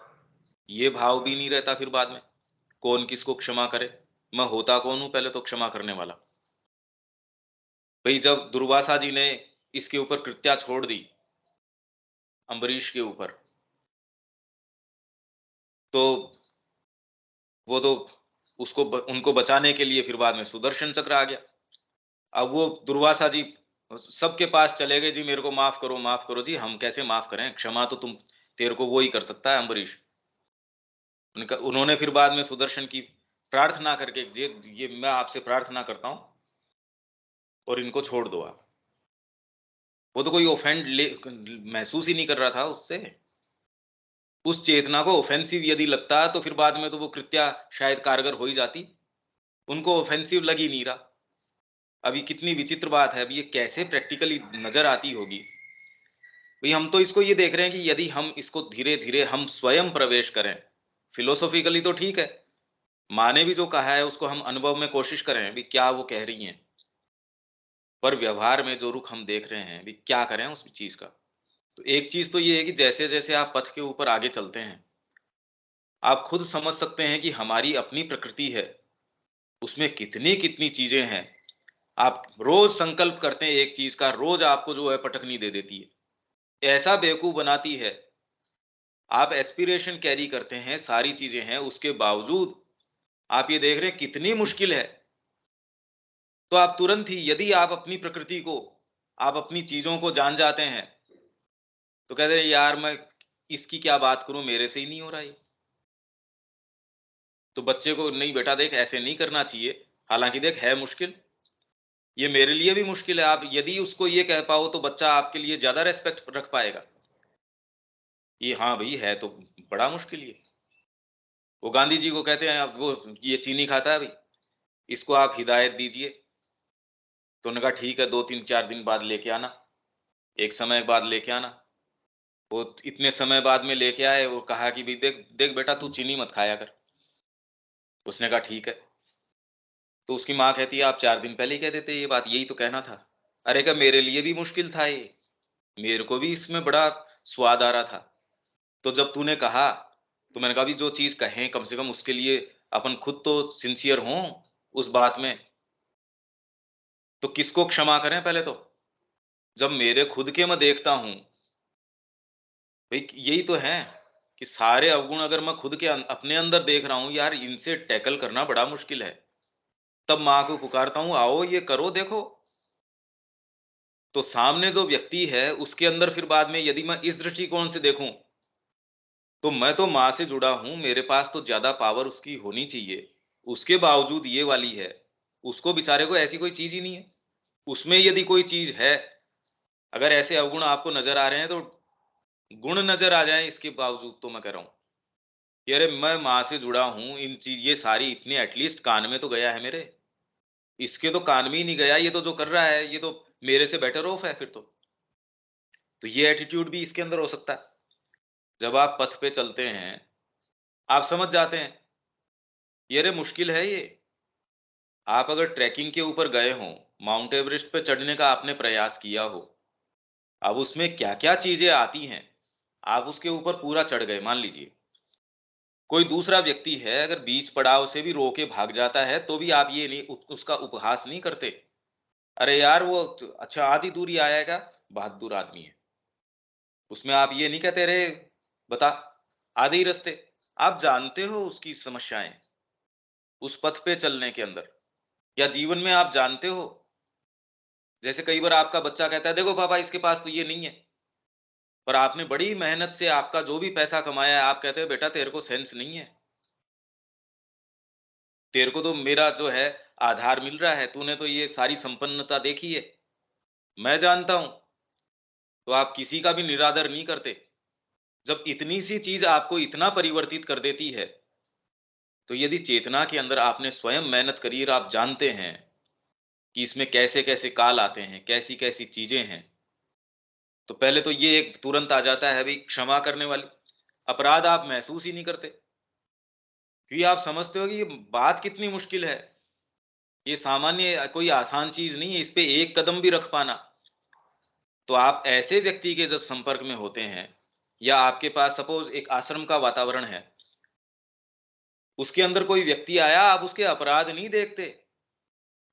ये भाव भी नहीं रहता फिर बाद में। कौन किसको क्षमा करे, मैं होता कौन हूं पहले तो क्षमा करने वाला। भाई जब दुर्वासा जी ने इसके ऊपर कृत्या छोड़ दी अम्बरीश के ऊपर, तो वो तो उनको बचाने के लिए फिर बाद में सुदर्शन चक्र आ गया। अब वो दुर्वासा जी सबके पास चले गए, जी मेरे को माफ करो जी। हम कैसे माफ करें, क्षमा तो तेरे को वो ही कर सकता है अम्बरीश। उन्होंने फिर बाद में सुदर्शन की प्रार्थना करके, ये मैं आपसे प्रार्थना करता हूं और इनको छोड़ दो आप। वो तो कोई महसूस ही नहीं कर रहा था उससे। उस चेतना को ऑफेंसिव यदि लगता तो फिर बाद में तो वो कृत्या शायद कारगर हो ही जाती। उनको ऑफेंसिव लग ही नहीं रहा। अभी कितनी विचित्र बात है, अभी ये कैसे प्रैक्टिकली नजर आती होगी। भाई हम तो इसको ये देख रहे हैं कि यदि हम इसको धीरे धीरे हम स्वयं प्रवेश करें, फिलोसॉफिकली तो ठीक है, माँ ने भी जो कहा है उसको हम अनुभव में कोशिश करें भी क्या वो कह रही हैं, पर व्यवहार में जो रुख हम देख रहे हैं भी क्या करें उस चीज का। तो एक चीज तो ये है कि जैसे जैसे आप पथ के ऊपर आगे चलते हैं, आप खुद समझ सकते हैं कि हमारी अपनी प्रकृति है, उसमें कितनी कितनी चीजें हैं। आप रोज संकल्प करते हैं एक चीज का, रोज आपको जो है पटकनी दे देती है, ऐसा बेवकूफ बनाती है। आप एस्पिरेशन कैरी करते हैं, सारी चीजें हैं, उसके बावजूद आप ये देख रहे हैं कितनी मुश्किल है। तो आप तुरंत ही, यदि आप अपनी प्रकृति को, आप अपनी चीजों को जान जाते हैं, तो कहते हैं यार मैं इसकी क्या बात करूं, मेरे से ही नहीं हो रहा है। तो बच्चे को, नहीं बेटा देख ऐसे नहीं करना चाहिए, हालांकि देख है मुश्किल, ये मेरे लिए भी मुश्किल है। आप यदि उसको ये कह पाओ तो बच्चा आपके लिए ज्यादा रेस्पेक्ट रख पाएगा। ये हाँ भाई है तो बड़ा मुश्किल ये। वो गांधी जी को कहते हैं, अब वो ये चीनी खाता है भाई, इसको आप हिदायत दीजिए। तो उन्होंने कहा ठीक है, 2-3-4 दिन बाद लेके आना, एक समय बाद लेके आना। वो इतने समय बाद में लेके आए, वो कहा कि भाई देख देख बेटा तू चीनी मत खाया कर। उसने कहा ठीक है। तो उसकी माँ कहती है आप 4 दिन पहले ही कह देते, ये बात यही तो कहना था। अरे क्या मेरे लिए भी मुश्किल था ये, मेरे को भी इसमें बड़ा स्वाद आ रहा था। तो जब तूने कहा तो मैंने कहा भी जो चीज कहें कम से कम उसके लिए अपन खुद तो सिंसियर हों उस बात में। तो किसको क्षमा करें पहले तो, जब मेरे खुद के मैं देखता हूं। भाई यही तो है कि सारे अवगुण अगर मैं खुद के अपने अंदर देख रहा हूं, यार इनसे टैकल करना बड़ा मुश्किल है। तब माँ को पुकारता हूं, आओ ये करो देखो। तो सामने जो व्यक्ति है उसके अंदर फिर बाद में यदि मैं इस दृष्टिकोण से देखूं, तो मैं तो माँ से जुड़ा हूं, मेरे पास तो ज्यादा पावर उसकी होनी चाहिए, उसके बावजूद ये वाली है। उसको बेचारे को ऐसी कोई चीज ही नहीं है। उसमें यदि कोई चीज है, अगर ऐसे अवगुण आपको नजर आ रहे हैं तो गुण नजर आ जाए इसके बावजूद, तो मैं कह रहा हूं कि अरे मैं माँ से जुड़ा हूं, इन चीज ये सारी इतनी एटलीस्ट कान में तो गया है मेरे, इसके तो कान में ही नहीं गया, ये तो जो कर रहा है ये तो मेरे से बेटर ऑफ है फिर तो ये एटीट्यूड भी इसके अंदर हो सकता है। जब आप पथ पे चलते हैं आप समझ जाते हैं ये रे मुश्किल है ये। आप अगर ट्रैकिंग के ऊपर गए हो, माउंट एवरेस्ट पे चढ़ने का आपने प्रयास किया हो, अब उसमें क्या क्या चीजें आती हैं, आप उसके ऊपर पूरा चढ़ गए मान लीजिए, कोई दूसरा व्यक्ति है अगर बीच पड़ाव से भी रोके भाग जाता है तो भी आप ये नहीं उसका उपहास नहीं करते, अरे यार वो अच्छा आधी दूरी आएगा, बहादुर आदमी है। उसमें आप ये नहीं कहते रे बता आधे ही रास्ते। आप जानते हो उसकी समस्याएं उस पथ पे चलने के अंदर, या जीवन में आप जानते हो। जैसे कई बार आपका बच्चा कहता है देखो पापा इसके पास तो ये नहीं है, पर आपने बड़ी मेहनत से आपका जो भी पैसा कमाया है, आप कहते हो बेटा तेरे को सेंस नहीं है, तेरे को तो मेरा जो है आधार मिल रहा है, तूने तो ये सारी संपन्नता देखी है। मैं जानता हूं तो आप किसी का भी निरादर नहीं करते। जब इतनी सी चीज आपको इतना परिवर्तित कर देती है, तो यदि चेतना के अंदर आपने स्वयं मेहनत करी और आप जानते हैं कि इसमें कैसे कैसे काल आते हैं, कैसी कैसी चीजें हैं, तो पहले तो ये एक तुरंत आ जाता है भाई, क्षमा करने वाली। अपराध आप महसूस ही नहीं करते, क्योंकि आप समझते हो कि ये बात कितनी मुश्किल है, ये सामान्य कोई आसान चीज नहीं है, इस पे एक कदम भी रख पाना। तो आप ऐसे व्यक्ति के जब संपर्क में होते हैं, या आपके पास सपोज एक आश्रम का वातावरण है, उसके अंदर कोई व्यक्ति आया, आप उसके अपराध नहीं देखते।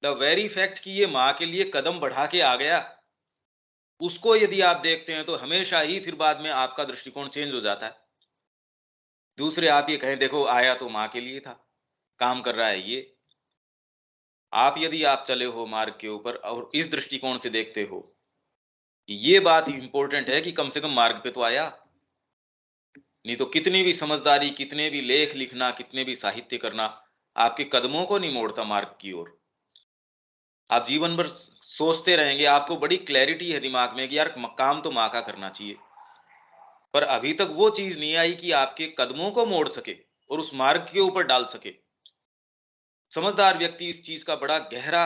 द वेरी फैक्ट कि ये माँ के लिए कदम बढ़ा के आ गया, उसको यदि आप देखते हैं, तो हमेशा ही फिर बाद में आपका दृष्टिकोण चेंज हो जाता है। दूसरे आप ये कहें, देखो आया तो माँ के लिए था, काम कर रहा है ये। आप यदि आप चले हो मार्ग के ऊपर और इस दृष्टिकोण से देखते हो, ये बात इंपॉर्टेंट है कि कम से कम मार्ग पे तो आया। नहीं तो कितनी भी समझदारी, कितने भी लेख लिखना, कितने भी साहित्य करना, आपके कदमों को नहीं मोड़ता मार्ग की ओर। आप जीवन भर सोचते रहेंगे, आपको बड़ी क्लैरिटी है दिमाग में कि यार काम तो माँ का करना चाहिए, पर अभी तक वो चीज नहीं आई कि आपके कदमों को मोड़ सके और उस मार्ग के ऊपर डाल सके। समझदार व्यक्ति इस चीज का बड़ा गहरा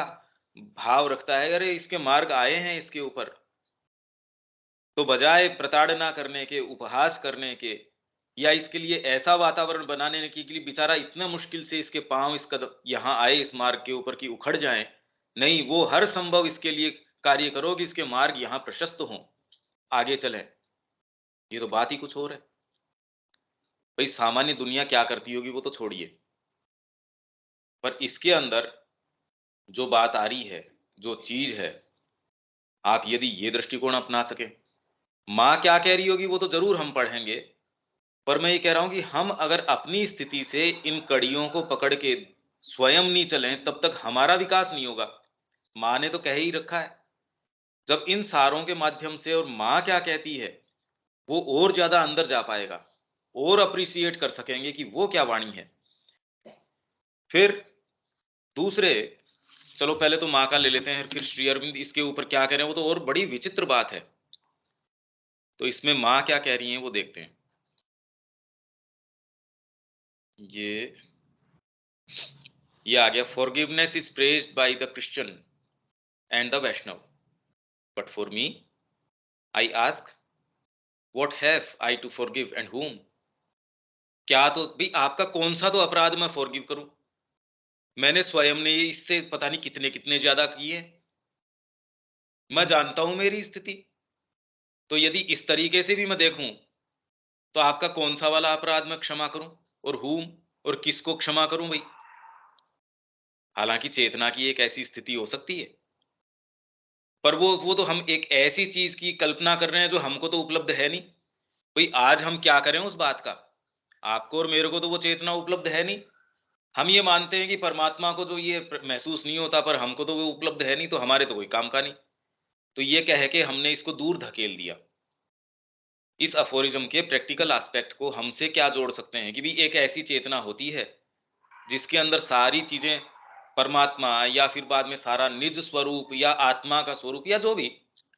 भाव रखता है, अरे इसके मार्ग आए हैं इसके ऊपर, तो बजाय प्रताड़ना करने के, उपहास करने के, या इसके लिए ऐसा वातावरण बनाने के लिए बेचारा इतना मुश्किल से इसके पांव इस कदम यहां आए इस मार्ग के ऊपर की उखड़ जाएं, नहीं, वो हर संभव इसके लिए कार्य करो कि इसके मार्ग यहां प्रशस्त हों, आगे चले। ये तो बात ही कुछ और है। भाई सामान्य दुनिया क्या करती होगी वो तो छोड़िए, पर इसके अंदर जो बात आ रही है, जो चीज है, आप यदि ये दृष्टिकोण अपना सके, माँ क्या कह रही होगी वो तो जरूर हम पढ़ेंगे, पर मैं ये कह रहा हूं कि हम अगर अपनी स्थिति से इन कड़ियों को पकड़ के स्वयं नहीं चलें, तब तक हमारा विकास नहीं होगा। माँ ने तो कह ही रखा है, जब इन सारों के माध्यम से और माँ क्या कहती है, वो और ज्यादा अंदर जा पाएगा, और अप्रिशिएट कर सकेंगे कि वो क्या वाणी है। फिर दूसरे, चलो पहले तो माँ का ले लेते हैं, फिर श्री अरविंद इसके ऊपर क्या कह रहे हैं, वो तो और बड़ी विचित्र बात है। तो इसमें माँ क्या कह रही हैं वो देखते हैं। ये आ गया, forgiveness is praised by the Christian and the Vaishnava, but for me I ask, what have I to forgive and whom? क्या तो भी आपका कौन सा तो अपराध मैं फॉरगिव करूं? मैंने स्वयं ने ये इससे पता नहीं कितने कितने ज्यादा किए। मैं जानता हूं मेरी स्थिति, तो यदि इस तरीके से भी मैं देखूं, तो आपका कौन सा वाला अपराध मैं क्षमा करूं, और whom, और किसको क्षमा करूं भाई? हालांकि चेतना की एक ऐसी स्थिति हो सकती है, पर वो तो हम एक ऐसी चीज की कल्पना कर रहे हैं जो हमको तो उपलब्ध है नहीं। भाई आज हम क्या करें उस बात का, आपको और मेरे को तो वो चेतना उपलब्ध है नहीं। हम ये मानते हैं कि परमात्मा को जो ये महसूस नहीं होता, पर हमको तो वो उपलब्ध है नहीं, तो हमारे तो कोई काम का नहीं। तो ये कह के हमने इसको दूर धकेल दिया। इस अफोरिज्म के प्रैक्टिकल एस्पेक्ट को हमसे क्या जोड़ सकते हैं कि भी एक ऐसी चेतना होती है जिसके अंदर सारी चीजें परमात्मा, या फिर बाद में सारा निज स्वरूप या आत्मा का स्वरूप, या जो भी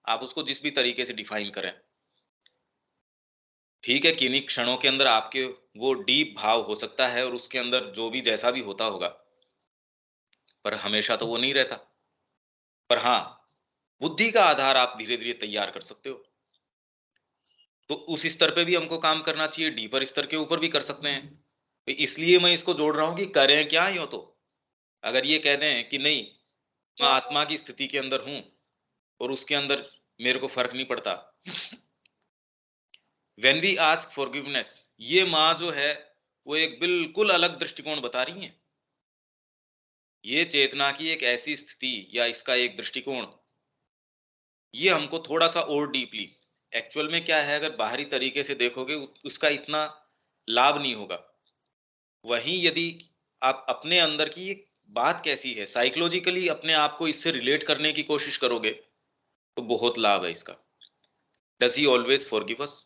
आप उसको जिस भी तरीके से डिफाइन करें, ठीक है, किन्हीं क्षणों के अंदर आपके वो डीप भाव हो सकता है और उसके अंदर जो भी जैसा भी होता होगा, पर हमेशा तो वो नहीं रहता। पर हाँ, बुद्धि का आधार आप धीरे धीरे तैयार कर सकते हो। तो उस स्तर पे भी हमको काम करना चाहिए, डीपर स्तर के ऊपर भी कर सकते हैं। तो इसलिए मैं इसको जोड़ रहा हूं कि करें क्या। यूं तो अगर ये कह दें कि नहीं, मैं आत्मा की स्थिति के अंदर हूं और उसके अंदर मेरे को फर्क नहीं पड़ता, व्हेन वी आस्क फॉरगिवनेस, ये माँ जो है वो एक बिल्कुल अलग दृष्टिकोण बता रही है। ये चेतना की एक ऐसी स्थिति या इसका एक दृष्टिकोण, ये हमको थोड़ा सा और डीपली, एक्चुअल में क्या है, अगर बाहरी तरीके से देखोगे उसका इतना लाभ नहीं होगा। वहीं यदि आप अपने अंदर की एक बात कैसी है, साइकोलॉजिकली अपने आप को इससे रिलेट करने की कोशिश करोगे, तो बहुत लाभ है इसका। डज ही ऑलवेज फॉरगिव अस?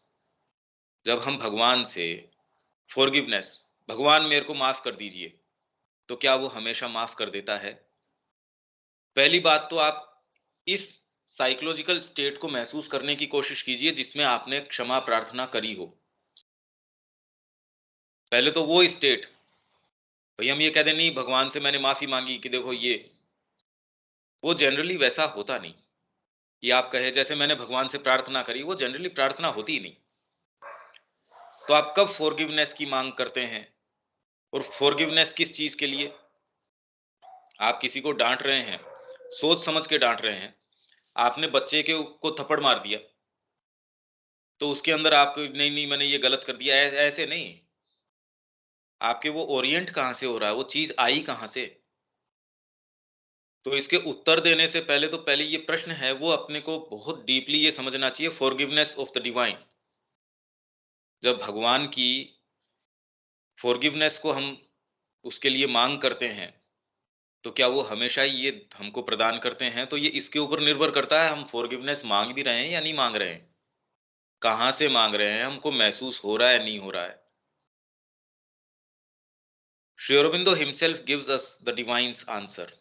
जब हम भगवान से फॉरगिवनेस, भगवान मेरे को माफ कर दीजिए, तो क्या वो हमेशा माफ कर देता है? पहली बात तो आप इस साइकोलॉजिकल स्टेट को महसूस करने की कोशिश कीजिए जिसमें आपने क्षमा प्रार्थना करी हो। पहले तो वो स्टेट, भाई हम ये कहते नहीं भगवान से मैंने माफी मांगी कि देखो ये, वो जनरली वैसा होता नहीं। ये आप कहे जैसे मैंने भगवान से प्रार्थना करी, वो जनरली प्रार्थना होती ही नहीं। तो आप कब फॉरगिवनेस की मांग करते हैं, और फॉरगिवनेस किस चीज के लिए? आप किसी को डांट रहे हैं, सोच समझ के डांट रहे हैं। आपने बच्चे को थप्पड़ मार दिया तो उसके अंदर आप नहीं नहीं मैंने ये गलत कर दिया, ऐसे नहीं। आपके वो ओरिएंट कहां से हो रहा है, वो चीज आई कहां से? तो इसके उत्तर देने से पहले ये प्रश्न है वो अपने को बहुत डीपली ये समझना चाहिए, फॉरगिवनेस ऑफ द डिवाइन। जब भगवान की फॉरगिवनेस को हम उसके लिए मांग करते हैं तो क्या वो हमेशा ही ये हमको प्रदान करते हैं? तो ये इसके ऊपर निर्भर करता है हम फॉरगिवनेस मांग भी रहे हैं या नहीं मांग रहे हैं, कहां से मांग रहे हैं, हमको महसूस हो रहा है नहीं हो रहा है। Shri Aurobindo himself gives us the divine's answer.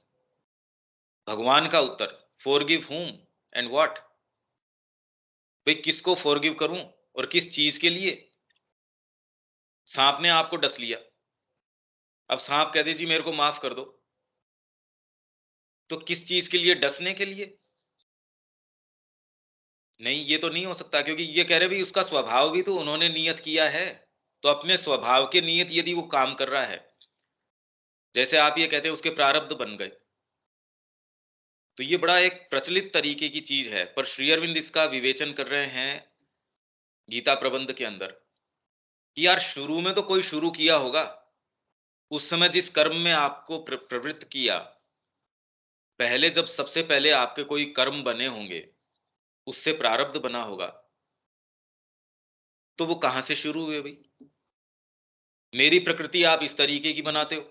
भगवान का उत्तर, फॉरगिव whom एंड व्हाट। भाई किसको फॉरगिव करूं और किस चीज के लिए? सांप ने आपको डस लिया, अब सांप कहते जी मेरे को माफ कर दो, तो किस चीज के लिए? डसने के लिए? नहीं, ये तो नहीं हो सकता, क्योंकि ये कह रहे भी उसका स्वभाव भी तो उन्होंने नियत किया है। तो अपने स्वभाव के नियत यदि वो काम कर रहा है, जैसे आप ये कहते हैं उसके प्रारब्ध बन गए, तो ये बड़ा एक प्रचलित तरीके की चीज है। पर श्री अरविंद इसका विवेचन कर रहे हैं गीता प्रबंध के अंदर कि यार शुरू में तो कोई शुरू किया होगा, उस समय जिस कर्म में आपको प्रवृत्त किया, पहले जब सबसे पहले आपके कोई कर्म बने होंगे, उससे प्रारब्ध बना होगा, तो वो कहां से शुरू हुए भाई? मेरी प्रकृति आप इस तरीके की बनाते हो,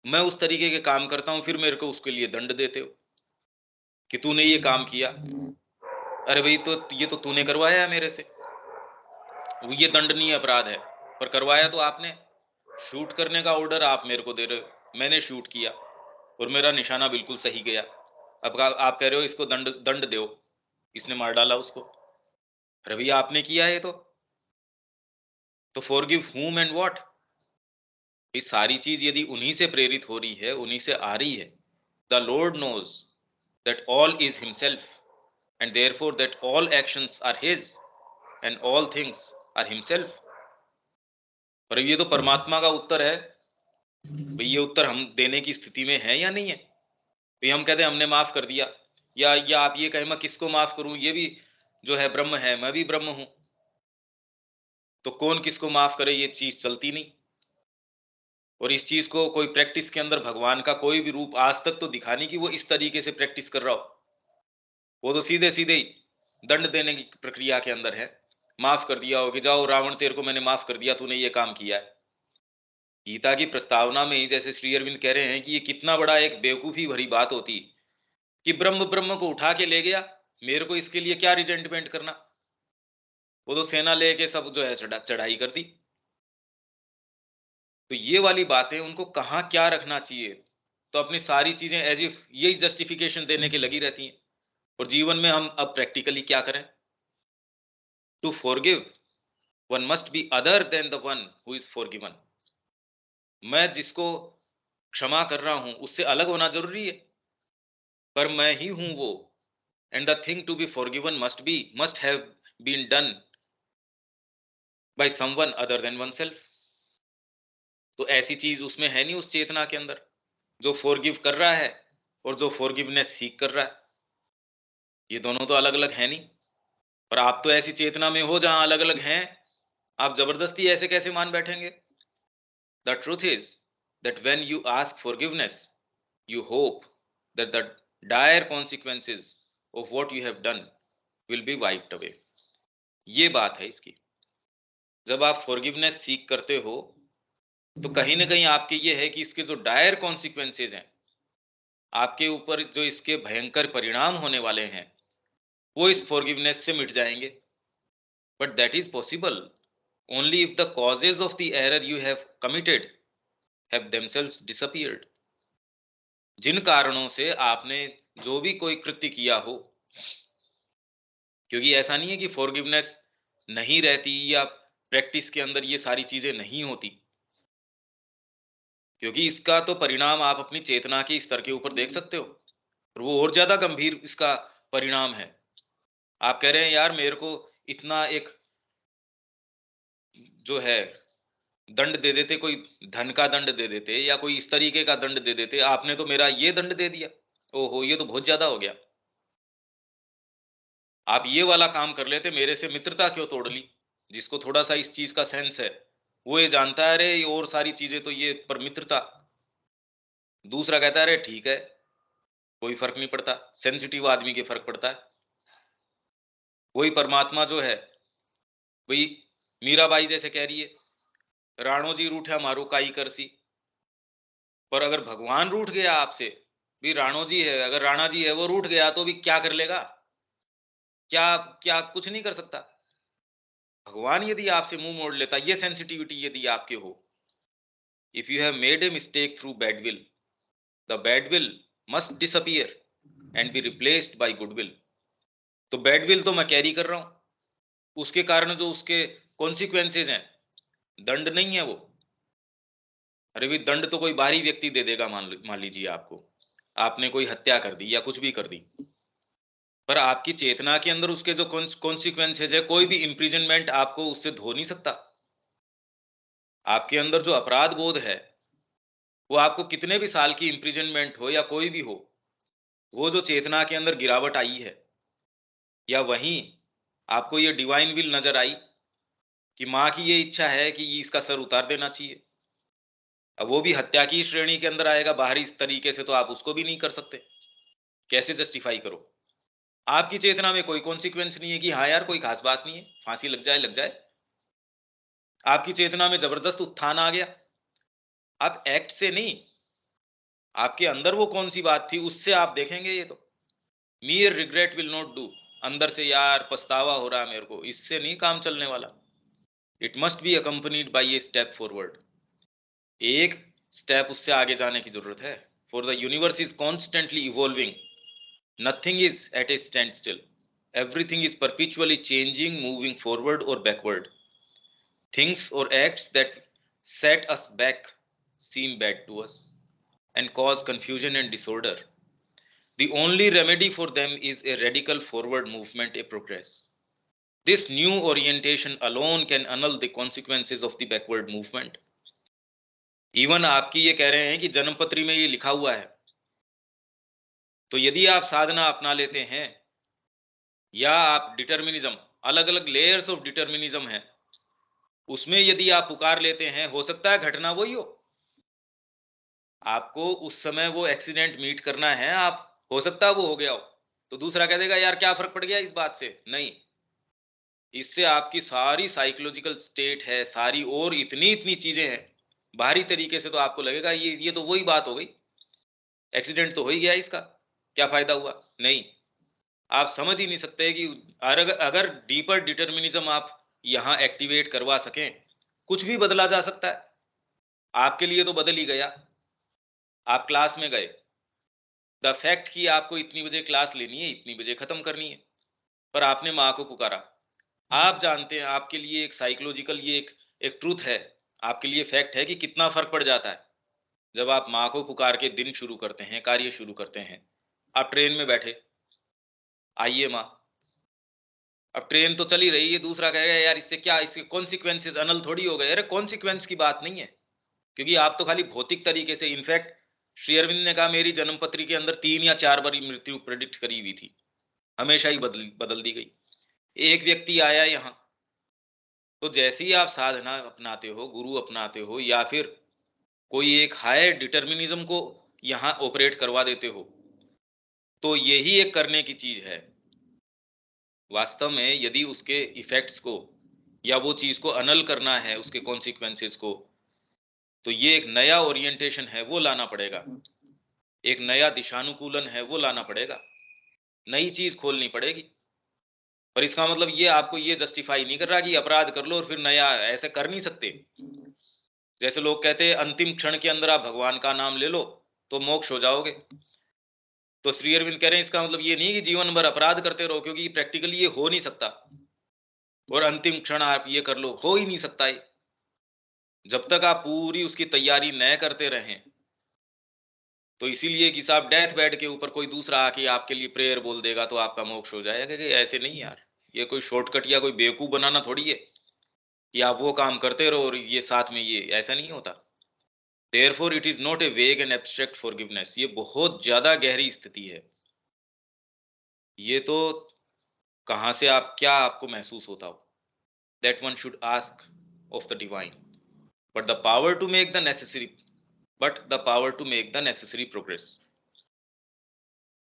मैं उस तरीके के काम करता हूं, फिर मेरे को उसके लिए दंड देते हो कि तूने ये काम किया। अरे भाई तो ये तो तूने करवाया है मेरे से, ये दंडनीय अपराध है, पर करवाया तो आपने। शूट करने का ऑर्डर आप मेरे को दे रहे हो, मैंने शूट किया और मेरा निशाना बिल्कुल सही गया। अब आप कह रहे हो इसको दंड दंड दो, इसने मार डाला उसको। अरे भैया आपने किया है तो फॉरगिव whom एंड व्हाट। ये सारी चीज यदि उन्हीं से प्रेरित हो रही है, उन्हीं से आ रही है। The Lord knows that all is himself and therefore that all actions are his and all things are himself. पर ये तो परमात्मा का उत्तर है भाई, ये उत्तर हम देने की स्थिति में है या नहीं है? तो हम कहते हैं हमने माफ कर दिया, या आप ये कहें मैं किसको माफ करूं, ये भी जो है ब्रह्म है, मैं भी ब्रह्म हूं, तो कौन किसको माफ करे, ये चीज चलती नहीं। और इस चीज को कोई प्रैक्टिस के अंदर भगवान का कोई भी रूप आज तक तो दिखा नहीं कि वो इस तरीके से प्रैक्टिस कर रहा हो। वो तो सीधे सीधे ही दंड देने की प्रक्रिया के अंदर है। माफ कर दिया हो कि जाओ रावण तेरे को मैंने माफ कर दिया, तूने ये काम किया है। गीता की प्रस्तावना में ही जैसे श्री अरविंद कह रहे हैं कि ये कितना बड़ा एक बेवकूफी भरी बात होती कि ब्रह्म ब्रह्म को उठा के ले गया, मेरे को इसके लिए क्या रिजेंटमेंट करना। वो तो सेना लेके सब जो है चढ़ाई कर दी। तो ये वाली बातें उनको कहाँ क्या रखना चाहिए, तो अपनी सारी चीजें एज इफ यही जस्टिफिकेशन देने के लगी रहती हैं। और जीवन में हम अब प्रैक्टिकली क्या करें? To forgive one must be other than the one who is forgiven. मैं जिसको क्षमा कर रहा हूं उससे अलग होना जरूरी है, पर मैं ही हूं वो। And the thing to be forgiven must have been done by someone other than oneself. तो ऐसी चीज उसमें है नहीं, उस चेतना के अंदर जो फॉरगिव कर रहा है और जो फॉरगिवनेस सीख कर रहा है, ये दोनों तो अलग अलग है नहीं। और आप तो ऐसी चेतना में हो जहां अलग अलग हैं, आप जबरदस्ती ऐसे कैसे मान बैठेंगे? The truth is that when you ask forgiveness, you hope that the dire consequences of what you have done will be wiped away। ये बात है इसकी। जब आप फॉरगिवनेस सीख करते हो तो कहीं ना कहीं आपके ये है कि इसके जो डायर कॉन्सिक्वेंसेज हैं, आपके ऊपर जो इसके भयंकर परिणाम होने वाले हैं, वो इस फॉरगिवनेस से मिट जाएंगे। But that is possible only if the causes of the error you have committed have themselves disappeared. जिन कारणों से आपने जो भी कोई कृत्य किया हो, क्योंकि ऐसा नहीं है कि फॉरगिवनेस नहीं रहती या प्रैक्टिस के अंदर ये सारी चीजें नहीं होती, क्योंकि इसका तो परिणाम आप अपनी चेतना के स्तर के ऊपर देख सकते हो, और वो और ज्यादा गंभीर इसका परिणाम है। आप कह रहे हैं यार मेरे को इतना एक जो है दंड दे देते, कोई धन का दंड दे देते या कोई इस तरीके का दंड दे देते, आपने तो मेरा ये दंड दे दिया, ओहो ये तो बहुत ज्यादा हो गया। आप ये वाला काम कर लेते, मेरे से मित्रता क्यों तोड़ ली? जिसको थोड़ा सा इस चीज का सेंस है वो ये जानता है, अरे और सारी चीजें तो ये पर मित्रता। दूसरा कहता है अरे ठीक है कोई फर्क नहीं पड़ता, सेंसिटिव आदमी के फर्क पड़ता है। वही परमात्मा जो है, वही मीराबाई जैसे कह रही है, राणो जी रूठा मारो काई करसी। पर अगर भगवान रूठ गया आपसे, भी राणो जी है, अगर राणा जी है वो रूठ गया तो भी क्या कर लेगा? क्या क्या कुछ नहीं कर सकता। भगवान यदि आपसे मुंह मोड़ लेता, ये सेंसिटिविटी यदि आपके हो, if you have made a mistake through bad will, the bad will must disappear and be replaced by good will. तो बैड विल तो मैं कैरी कर रहा हूं, उसके कारण जो उसके कॉन्सिक्वेंसेज हैं, दंड नहीं है वो। अरे भी दंड तो कोई बाहरी व्यक्ति दे देगा, मान लीजिए आपको, आपने कोई हत्या कर दी या कुछ भी कर दी, पर आपकी चेतना के अंदर उसके जो कॉन्सिक्वेंसेज है, कोई भी इंप्रिजनमेंट आपको उससे धो नहीं सकता। आपके अंदर जो अपराध बोध है, वो आपको कितने भी साल की इंप्रिजनमेंट हो या कोई भी हो, वो जो चेतना के अंदर गिरावट आई है, या वहीं आपको ये डिवाइन विल नजर आई कि माँ की ये इच्छा है कि ये इसका सर उतार देना चाहिए, अब वो भी हत्या की श्रेणी के अंदर आएगा, बाहरी तरीके से तो आप उसको भी नहीं कर सकते, कैसे जस्टिफाई करो? आपकी चेतना में कोई कॉन्सिक्वेंस नहीं है कि हाँ यार कोई खास बात नहीं है, फांसी लग जाए लग जाए। आपकी चेतना में जबरदस्त उत्थान आ गया, आप एक्ट से नहीं, आपके अंदर वो कौन सी बात थी उससे आप देखेंगे। ये तो मीयर रिग्रेट विल नॉट डू, अंदर से यार पछतावा हो रहा है मेरे को, इससे नहीं काम चलने वाला। It must be accompanied by a step forward, एक स्टेप उससे आगे जाने की जरूरत है। For the universe is constantly evolving, nothing is at a standstill, everything is perpetually changing, moving forward or backward. Things or acts that set us back seem bad to us and cause confusion and disorder. The only remedy for them is a radical forward movement, a progress. This new orientation alone can annul the consequences of the backward movement. Even आपकी ये कह रहे हैं कि जन्मपत्री में ये लिखा हुआ है, तो यदि आप साधना अपना लेते हैं या आप डिटर्मिनिज्म, अलग अलग लेयर्स ऑफ डिटर्मिनिज्म है, उसमें यदि आप पुकार लेते हैं, हो सकता है घटना वही हो, आपको उस समय वो एक्सीडेंट मीट करना है, आप हो सकता है वो हो गया हो, तो दूसरा कह देगा यार क्या फर्क पड़ गया इस बात से? नहीं, इससे आपकी सारी साइकोलॉजिकल स्टेट है, सारी और इतनी इतनी चीजें हैं, बाहरी तरीके से तो आपको लगेगा ये तो वही बात हो गई, एक्सीडेंट तो हो ही गया, इसका क्या फायदा हुआ? नहीं, आप समझ ही नहीं सकते कि अगर डीपर डिटर्मिनिज्म आप यहां एक्टिवेट करवा सकें, कुछ भी बदला जा सकता है। आपके लिए तो बदल ही गया, आप क्लास में गए, द फैक्ट कि आपको इतनी बजे क्लास लेनी है, इतनी बजे खत्म करनी है, पर आपने माँ को पुकारा। आप जानते हैं आपके लिए एक साइकोलॉजिकल ये एक ट्रूथ है, आपके लिए फैक्ट है कि कितना फर्क पड़ जाता है जब आप माँ को पुकार के दिन शुरू करते हैं, कार्य शुरू करते हैं। आप ट्रेन में बैठे, आइए माँ, अब ट्रेन तो चली रही है, दूसरा कहेगा यार इससे क्या, इसके कॉन्सिक्वेंसेज अनल थोड़ी हो गए। अरे कॉन्सिक्वेंस की बात नहीं है, क्योंकि आप तो खाली भौतिक तरीके से, इनफैक्ट श्री अरविंद ने कहा मेरी जन्मपत्री के अंदर 3 या 4 बार मृत्यु प्रेडिक्ट करी हुई थी, हमेशा ही बदल दी गई। एक व्यक्ति आया यहाँ, तो जैसे ही आप साधना अपनाते हो, गुरु अपनाते हो, या फिर कोई एक हायर डिटर्मिनिज्म को यहाँ ऑपरेट करवा देते हो, तो यही एक करने की चीज है। वास्तव में यदि उसके इफेक्ट्स को या वो चीज को अनल करना है, उसके कॉन्सिक्वेंसेस को, तो ये एक नया ओरिएंटेशन है वो लाना पड़ेगा, एक नया दिशानुकूलन है वो लाना पड़ेगा, नई चीज खोलनी पड़ेगी। पर इसका मतलब ये आपको ये जस्टिफाई नहीं कर रहा कि अपराध कर लो और फिर नया, ऐसे कर नहीं सकते। जैसे लोग कहते हैं अंतिम क्षण के अंदर आप भगवान का नाम ले लो तो मोक्ष हो जाओगे, तो श्री अरविंद कह रहे हैं इसका मतलब ये नहीं कि जीवन भर अपराध करते रहो, क्योंकि प्रैक्टिकली ये हो नहीं सकता, और अंतिम क्षण आप ये कर लो, हो ही नहीं सकता ये। जब तक आप पूरी उसकी तैयारी न करते रहें, तो इसीलिए कि साहब डेथ बेड के ऊपर कोई दूसरा आके आपके लिए प्रेयर बोल देगा तो आपका मोक्ष हो जाएगा, कि ऐसे नहीं यार, ये कोई शॉर्टकट या कोई बेवकूफ बनाना थोड़ी है कि आप वो काम करते रहो और ये साथ में, ये ऐसा नहीं होता। Therefore it is not a वेग एंड एब्स्ट्रैक्ट फॉरगिवनेस, ये बहुत ज्यादा गहरी स्थिति है। ये तो कहां से आप, क्या आपको महसूस होता हो, that one should ask of the divine, but the power to make the necessary, progress.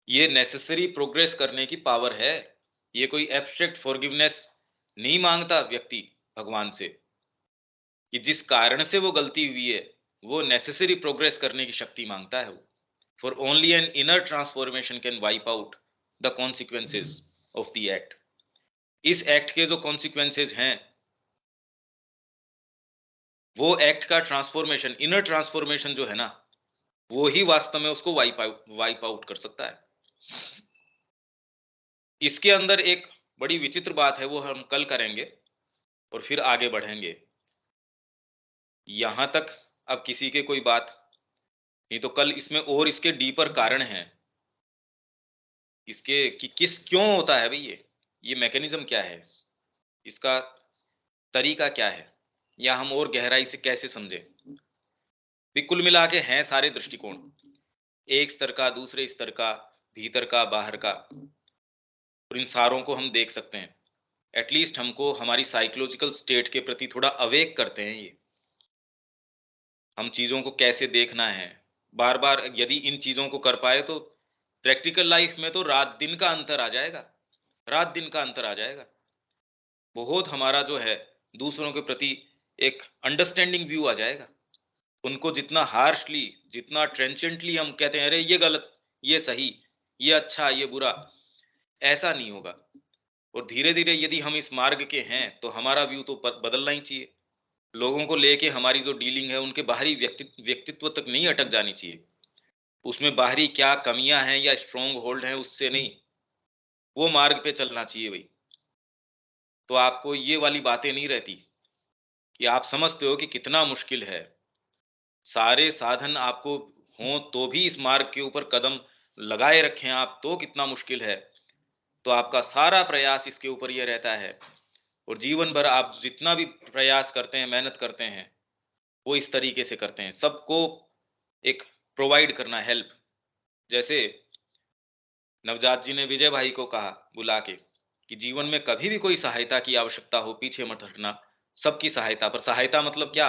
ये नेसेसरी प्रोग्रेस करने की पावर है। ये कोई एब्स्ट्रैक्ट फॉरगिवनेस नहीं मांगता व्यक्ति भगवान से, कि जिस कारण से वो गलती हुई है वो नेसेसरी प्रोग्रेस करने की शक्ति मांगता है वो। For only an inner transformation can wipe out the consequences of the act. इस एक्ट के जो कॉन्सिक्वेंसेज हैं, वो एक्ट का ट्रांसफॉर्मेशन, इनर ट्रांसफॉर्मेशन जो है ना, वो ही वास्तव में उसको वाइप आउट कर सकता है। इसके अंदर एक बड़ी विचित्र बात है, वो हम कल करेंगे और फिर आगे बढ़ेंगे। यहां तक अब किसी के कोई बात नहीं तो कल इसमें और इसके डीपर कारण हैं, इसके कि किस क्यों होता है भाई, ये मैकेनिज्म क्या है, इसका तरीका क्या है, या हम और गहराई से कैसे समझें। भी कुल मिला के हैं सारे दृष्टिकोण, एक स्तर का, दूसरे स्तर का, भीतर का, बाहर का, और इन सारों को हम देख सकते हैं। एटलीस्ट हमको हमारी साइकोलॉजिकल स्टेट के प्रति थोड़ा अवेक करते हैं ये, हम चीज़ों को कैसे देखना है। बार बार यदि इन चीज़ों को कर पाए तो प्रैक्टिकल लाइफ में तो रात दिन का अंतर आ जाएगा, रात दिन का अंतर आ जाएगा। बहुत हमारा जो है दूसरों के प्रति एक अंडरस्टैंडिंग व्यू आ जाएगा। उनको जितना हार्शली, जितना ट्रेंचेंटली हम कहते हैं अरे ये गलत, ये सही, ये अच्छा, ये बुरा, ऐसा नहीं होगा। और धीरे धीरे यदि हम इस मार्ग के हैं तो हमारा व्यू तो बदलना ही चाहिए। लोगों को लेके हमारी जो डीलिंग है उनके बाहरी व्यक्तित्व तक नहीं अटक जानी चाहिए, उसमें बाहरी क्या कमियां हैं या स्ट्रॉन्ग होल्ड हैं उससे नहीं, वो मार्ग पे चलना चाहिए भाई। तो आपको ये वाली बातें नहीं रहती कि आप समझते हो कि कितना मुश्किल है, सारे साधन आपको हों तो भी इस मार्ग के ऊपर कदम लगाए रखें आप तो कितना मुश्किल है, तो आपका सारा प्रयास इसके ऊपर ये रहता है। और जीवन भर आप जितना भी प्रयास करते हैं, मेहनत करते हैं, वो इस तरीके से करते हैं, सबको एक प्रोवाइड करना, हेल्प। जैसे नवजात जी ने विजय भाई को कहा बुला के कि जीवन में कभी भी कोई सहायता की आवश्यकता हो पीछे मत हटना, सबकी सहायता। पर सहायता मतलब क्या,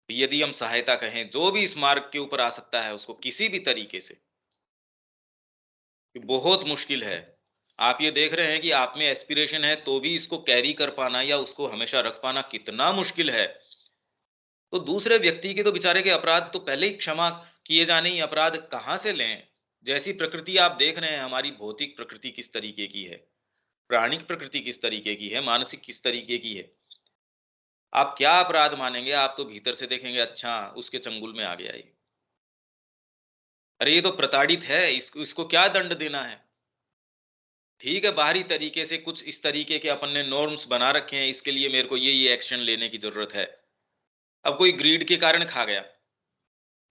यदि हम सहायता कहें, जो भी इस मार्ग के ऊपर आ सकता है उसको किसी भी तरीके से, बहुत मुश्किल है। आप ये देख रहे हैं कि आप में एस्पिरेशन है तो भी इसको कैरी कर पाना या उसको हमेशा रख पाना कितना मुश्किल है। तो दूसरे व्यक्ति के तो बेचारे के अपराध तो पहले ही क्षमा किए जाने ही अपराध कहां से लें। जैसी प्रकृति आप देख रहे हैं, हमारी भौतिक प्रकृति किस तरीके की है, प्राणिक प्रकृति किस तरीके की है, मानसिक किस तरीके की है, आप क्या अपराध मानेंगे। आप तो भीतर से देखेंगे अच्छा उसके चंगुल में आ गया ये, अरे ये तो प्रताड़ित है, इसको क्या दंड देना है। ठीक है, बाहरी तरीके से कुछ इस तरीके के अपन ने नॉर्म्स बना रखे हैं, इसके लिए मेरे को ये एक्शन लेने की जरूरत है। अब कोई ग्रीड के कारण खा गया,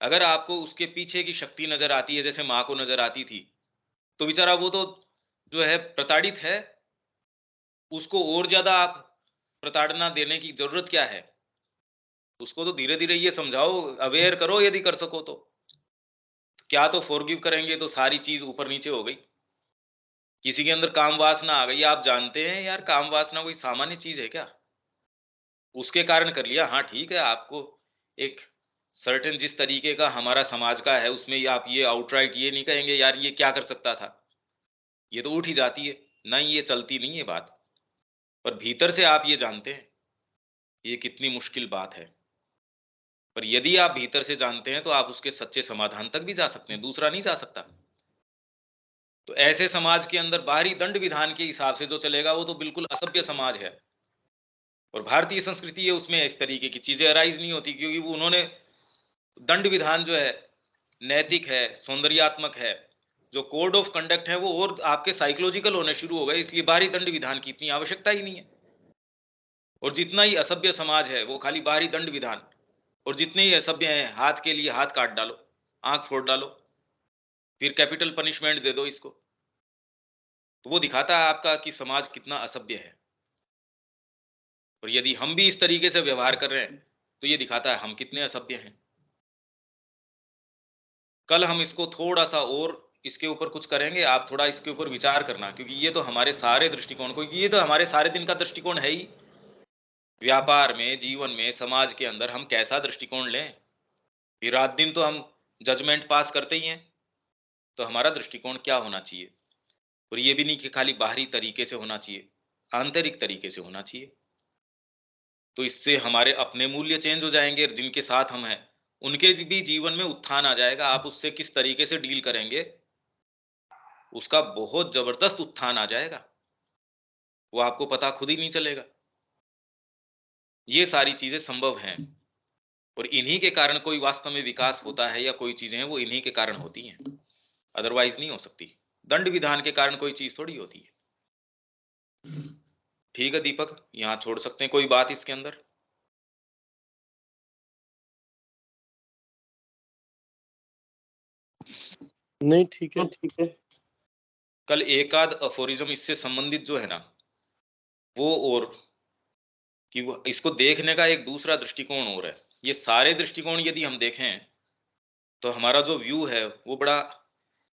अगर आपको उसके पीछे की शक्ति नजर आती है जैसे माँ को नजर आती थी, तो बेचारा वो तो जो है प्रताड़ित है, उसको और ज्यादा आप प्रताड़ना देने की जरूरत क्या है। उसको तो धीरे धीरे ये समझाओ, अवेयर करो, यदि कर सको तो। क्या तो फॉरगिव करेंगे तो सारी चीज ऊपर नीचे हो गई। किसी के अंदर काम वासना आ गई, आप जानते हैं यार काम वासना कोई सामान्य चीज है क्या, उसके कारण कर लिया, हाँ ठीक है। आपको एक सर्टेन जिस तरीके का हमारा समाज का है उसमें आप ये आउटराइट ये नहीं कहेंगे यार ये क्या कर सकता था, ये तो उठ ही जाती है, नहीं ये चलती नहीं है बात। पर भीतर से आप ये जानते हैं ये कितनी मुश्किल बात है। पर यदि आप भीतर से जानते हैं तो आप उसके सच्चे समाधान तक भी जा सकते हैं, दूसरा नहीं जा सकता। तो ऐसे समाज के अंदर बाहरी दंड विधान के हिसाब से जो चलेगा वो तो बिल्कुल असभ्य समाज है। और भारतीय संस्कृति है उसमें इस तरीके की चीजें अराइज नहीं होती, क्योंकि वो उन्होंने दंड विधान जो है नैतिक है, सौंदर्यात्मक है, जो कोड ऑफ कंडक्ट है वो और आपके साइकोलॉजिकल होने शुरू हो गए, इसलिए बाहरी दंड विधान की इतनी आवश्यकता ही नहीं है। और जितना ही असभ्य समाज है वो खाली बाहरी दंड विधान, और जितने ही असभ्य हैं हाथ के लिए हाथ काट डालो, आंख फोड़ डालो, फिर कैपिटल पनिशमेंट दे दो इसको। तो वो दिखाता है आपका कि समाज कितना असभ्य है। और यदि हम भी इस तरीके से व्यवहार कर रहे हैं तो ये दिखाता है हम कितने असभ्य हैं। कल हम इसको थोड़ा सा और इसके ऊपर कुछ करेंगे, आप थोड़ा इसके ऊपर विचार करना, क्योंकि ये तो हमारे सारे दृष्टिकोण को, ये तो हमारे सारे दिन का दृष्टिकोण है ही। व्यापार में, जीवन में, समाज के अंदर हम कैसा दृष्टिकोण लें, फिर रात दिन तो हम जजमेंट पास करते ही हैं। तो हमारा दृष्टिकोण क्या होना चाहिए, और ये भी नहीं कि खाली बाहरी तरीके से होना चाहिए, आंतरिक तरीके से होना चाहिए। तो इससे हमारे अपने मूल्य चेंज हो जाएंगे, जिनके साथ हम हैं उनके भी जीवन में उत्थान आ जाएगा। आप उससे किस तरीके से डील करेंगे उसका बहुत जबरदस्त उत्थान आ जाएगा, वो आपको पता खुद ही नहीं चलेगा। ये सारी चीजें संभव हैं, और इन्हीं के कारण कोई वास्तव में विकास होता है, या कोई चीजें हैं वो इन्हीं के कारण होती हैं, अदरवाइज नहीं हो सकती। दंड विधान के कारण कोई चीज थोड़ी होती है। ठीक है दीपक, यहां छोड़ सकते हैं, कोई बात इसके अंदर? नहीं, ठीक है। कल एक आध अफोरिज्म इससे संबंधित जो है ना वो, और कि वो इसको देखने का एक दूसरा दृष्टिकोण और है। ये सारे दृष्टिकोण यदि हम देखें तो हमारा जो व्यू है वो बड़ा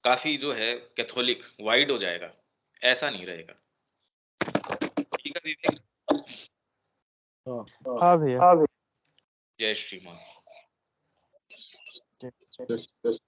काफी जो है कैथोलिक वाइड हो जाएगा, ऐसा नहीं रहेगा। ठीक है दीदी? हाँ भैया। जय श्री मान। जय-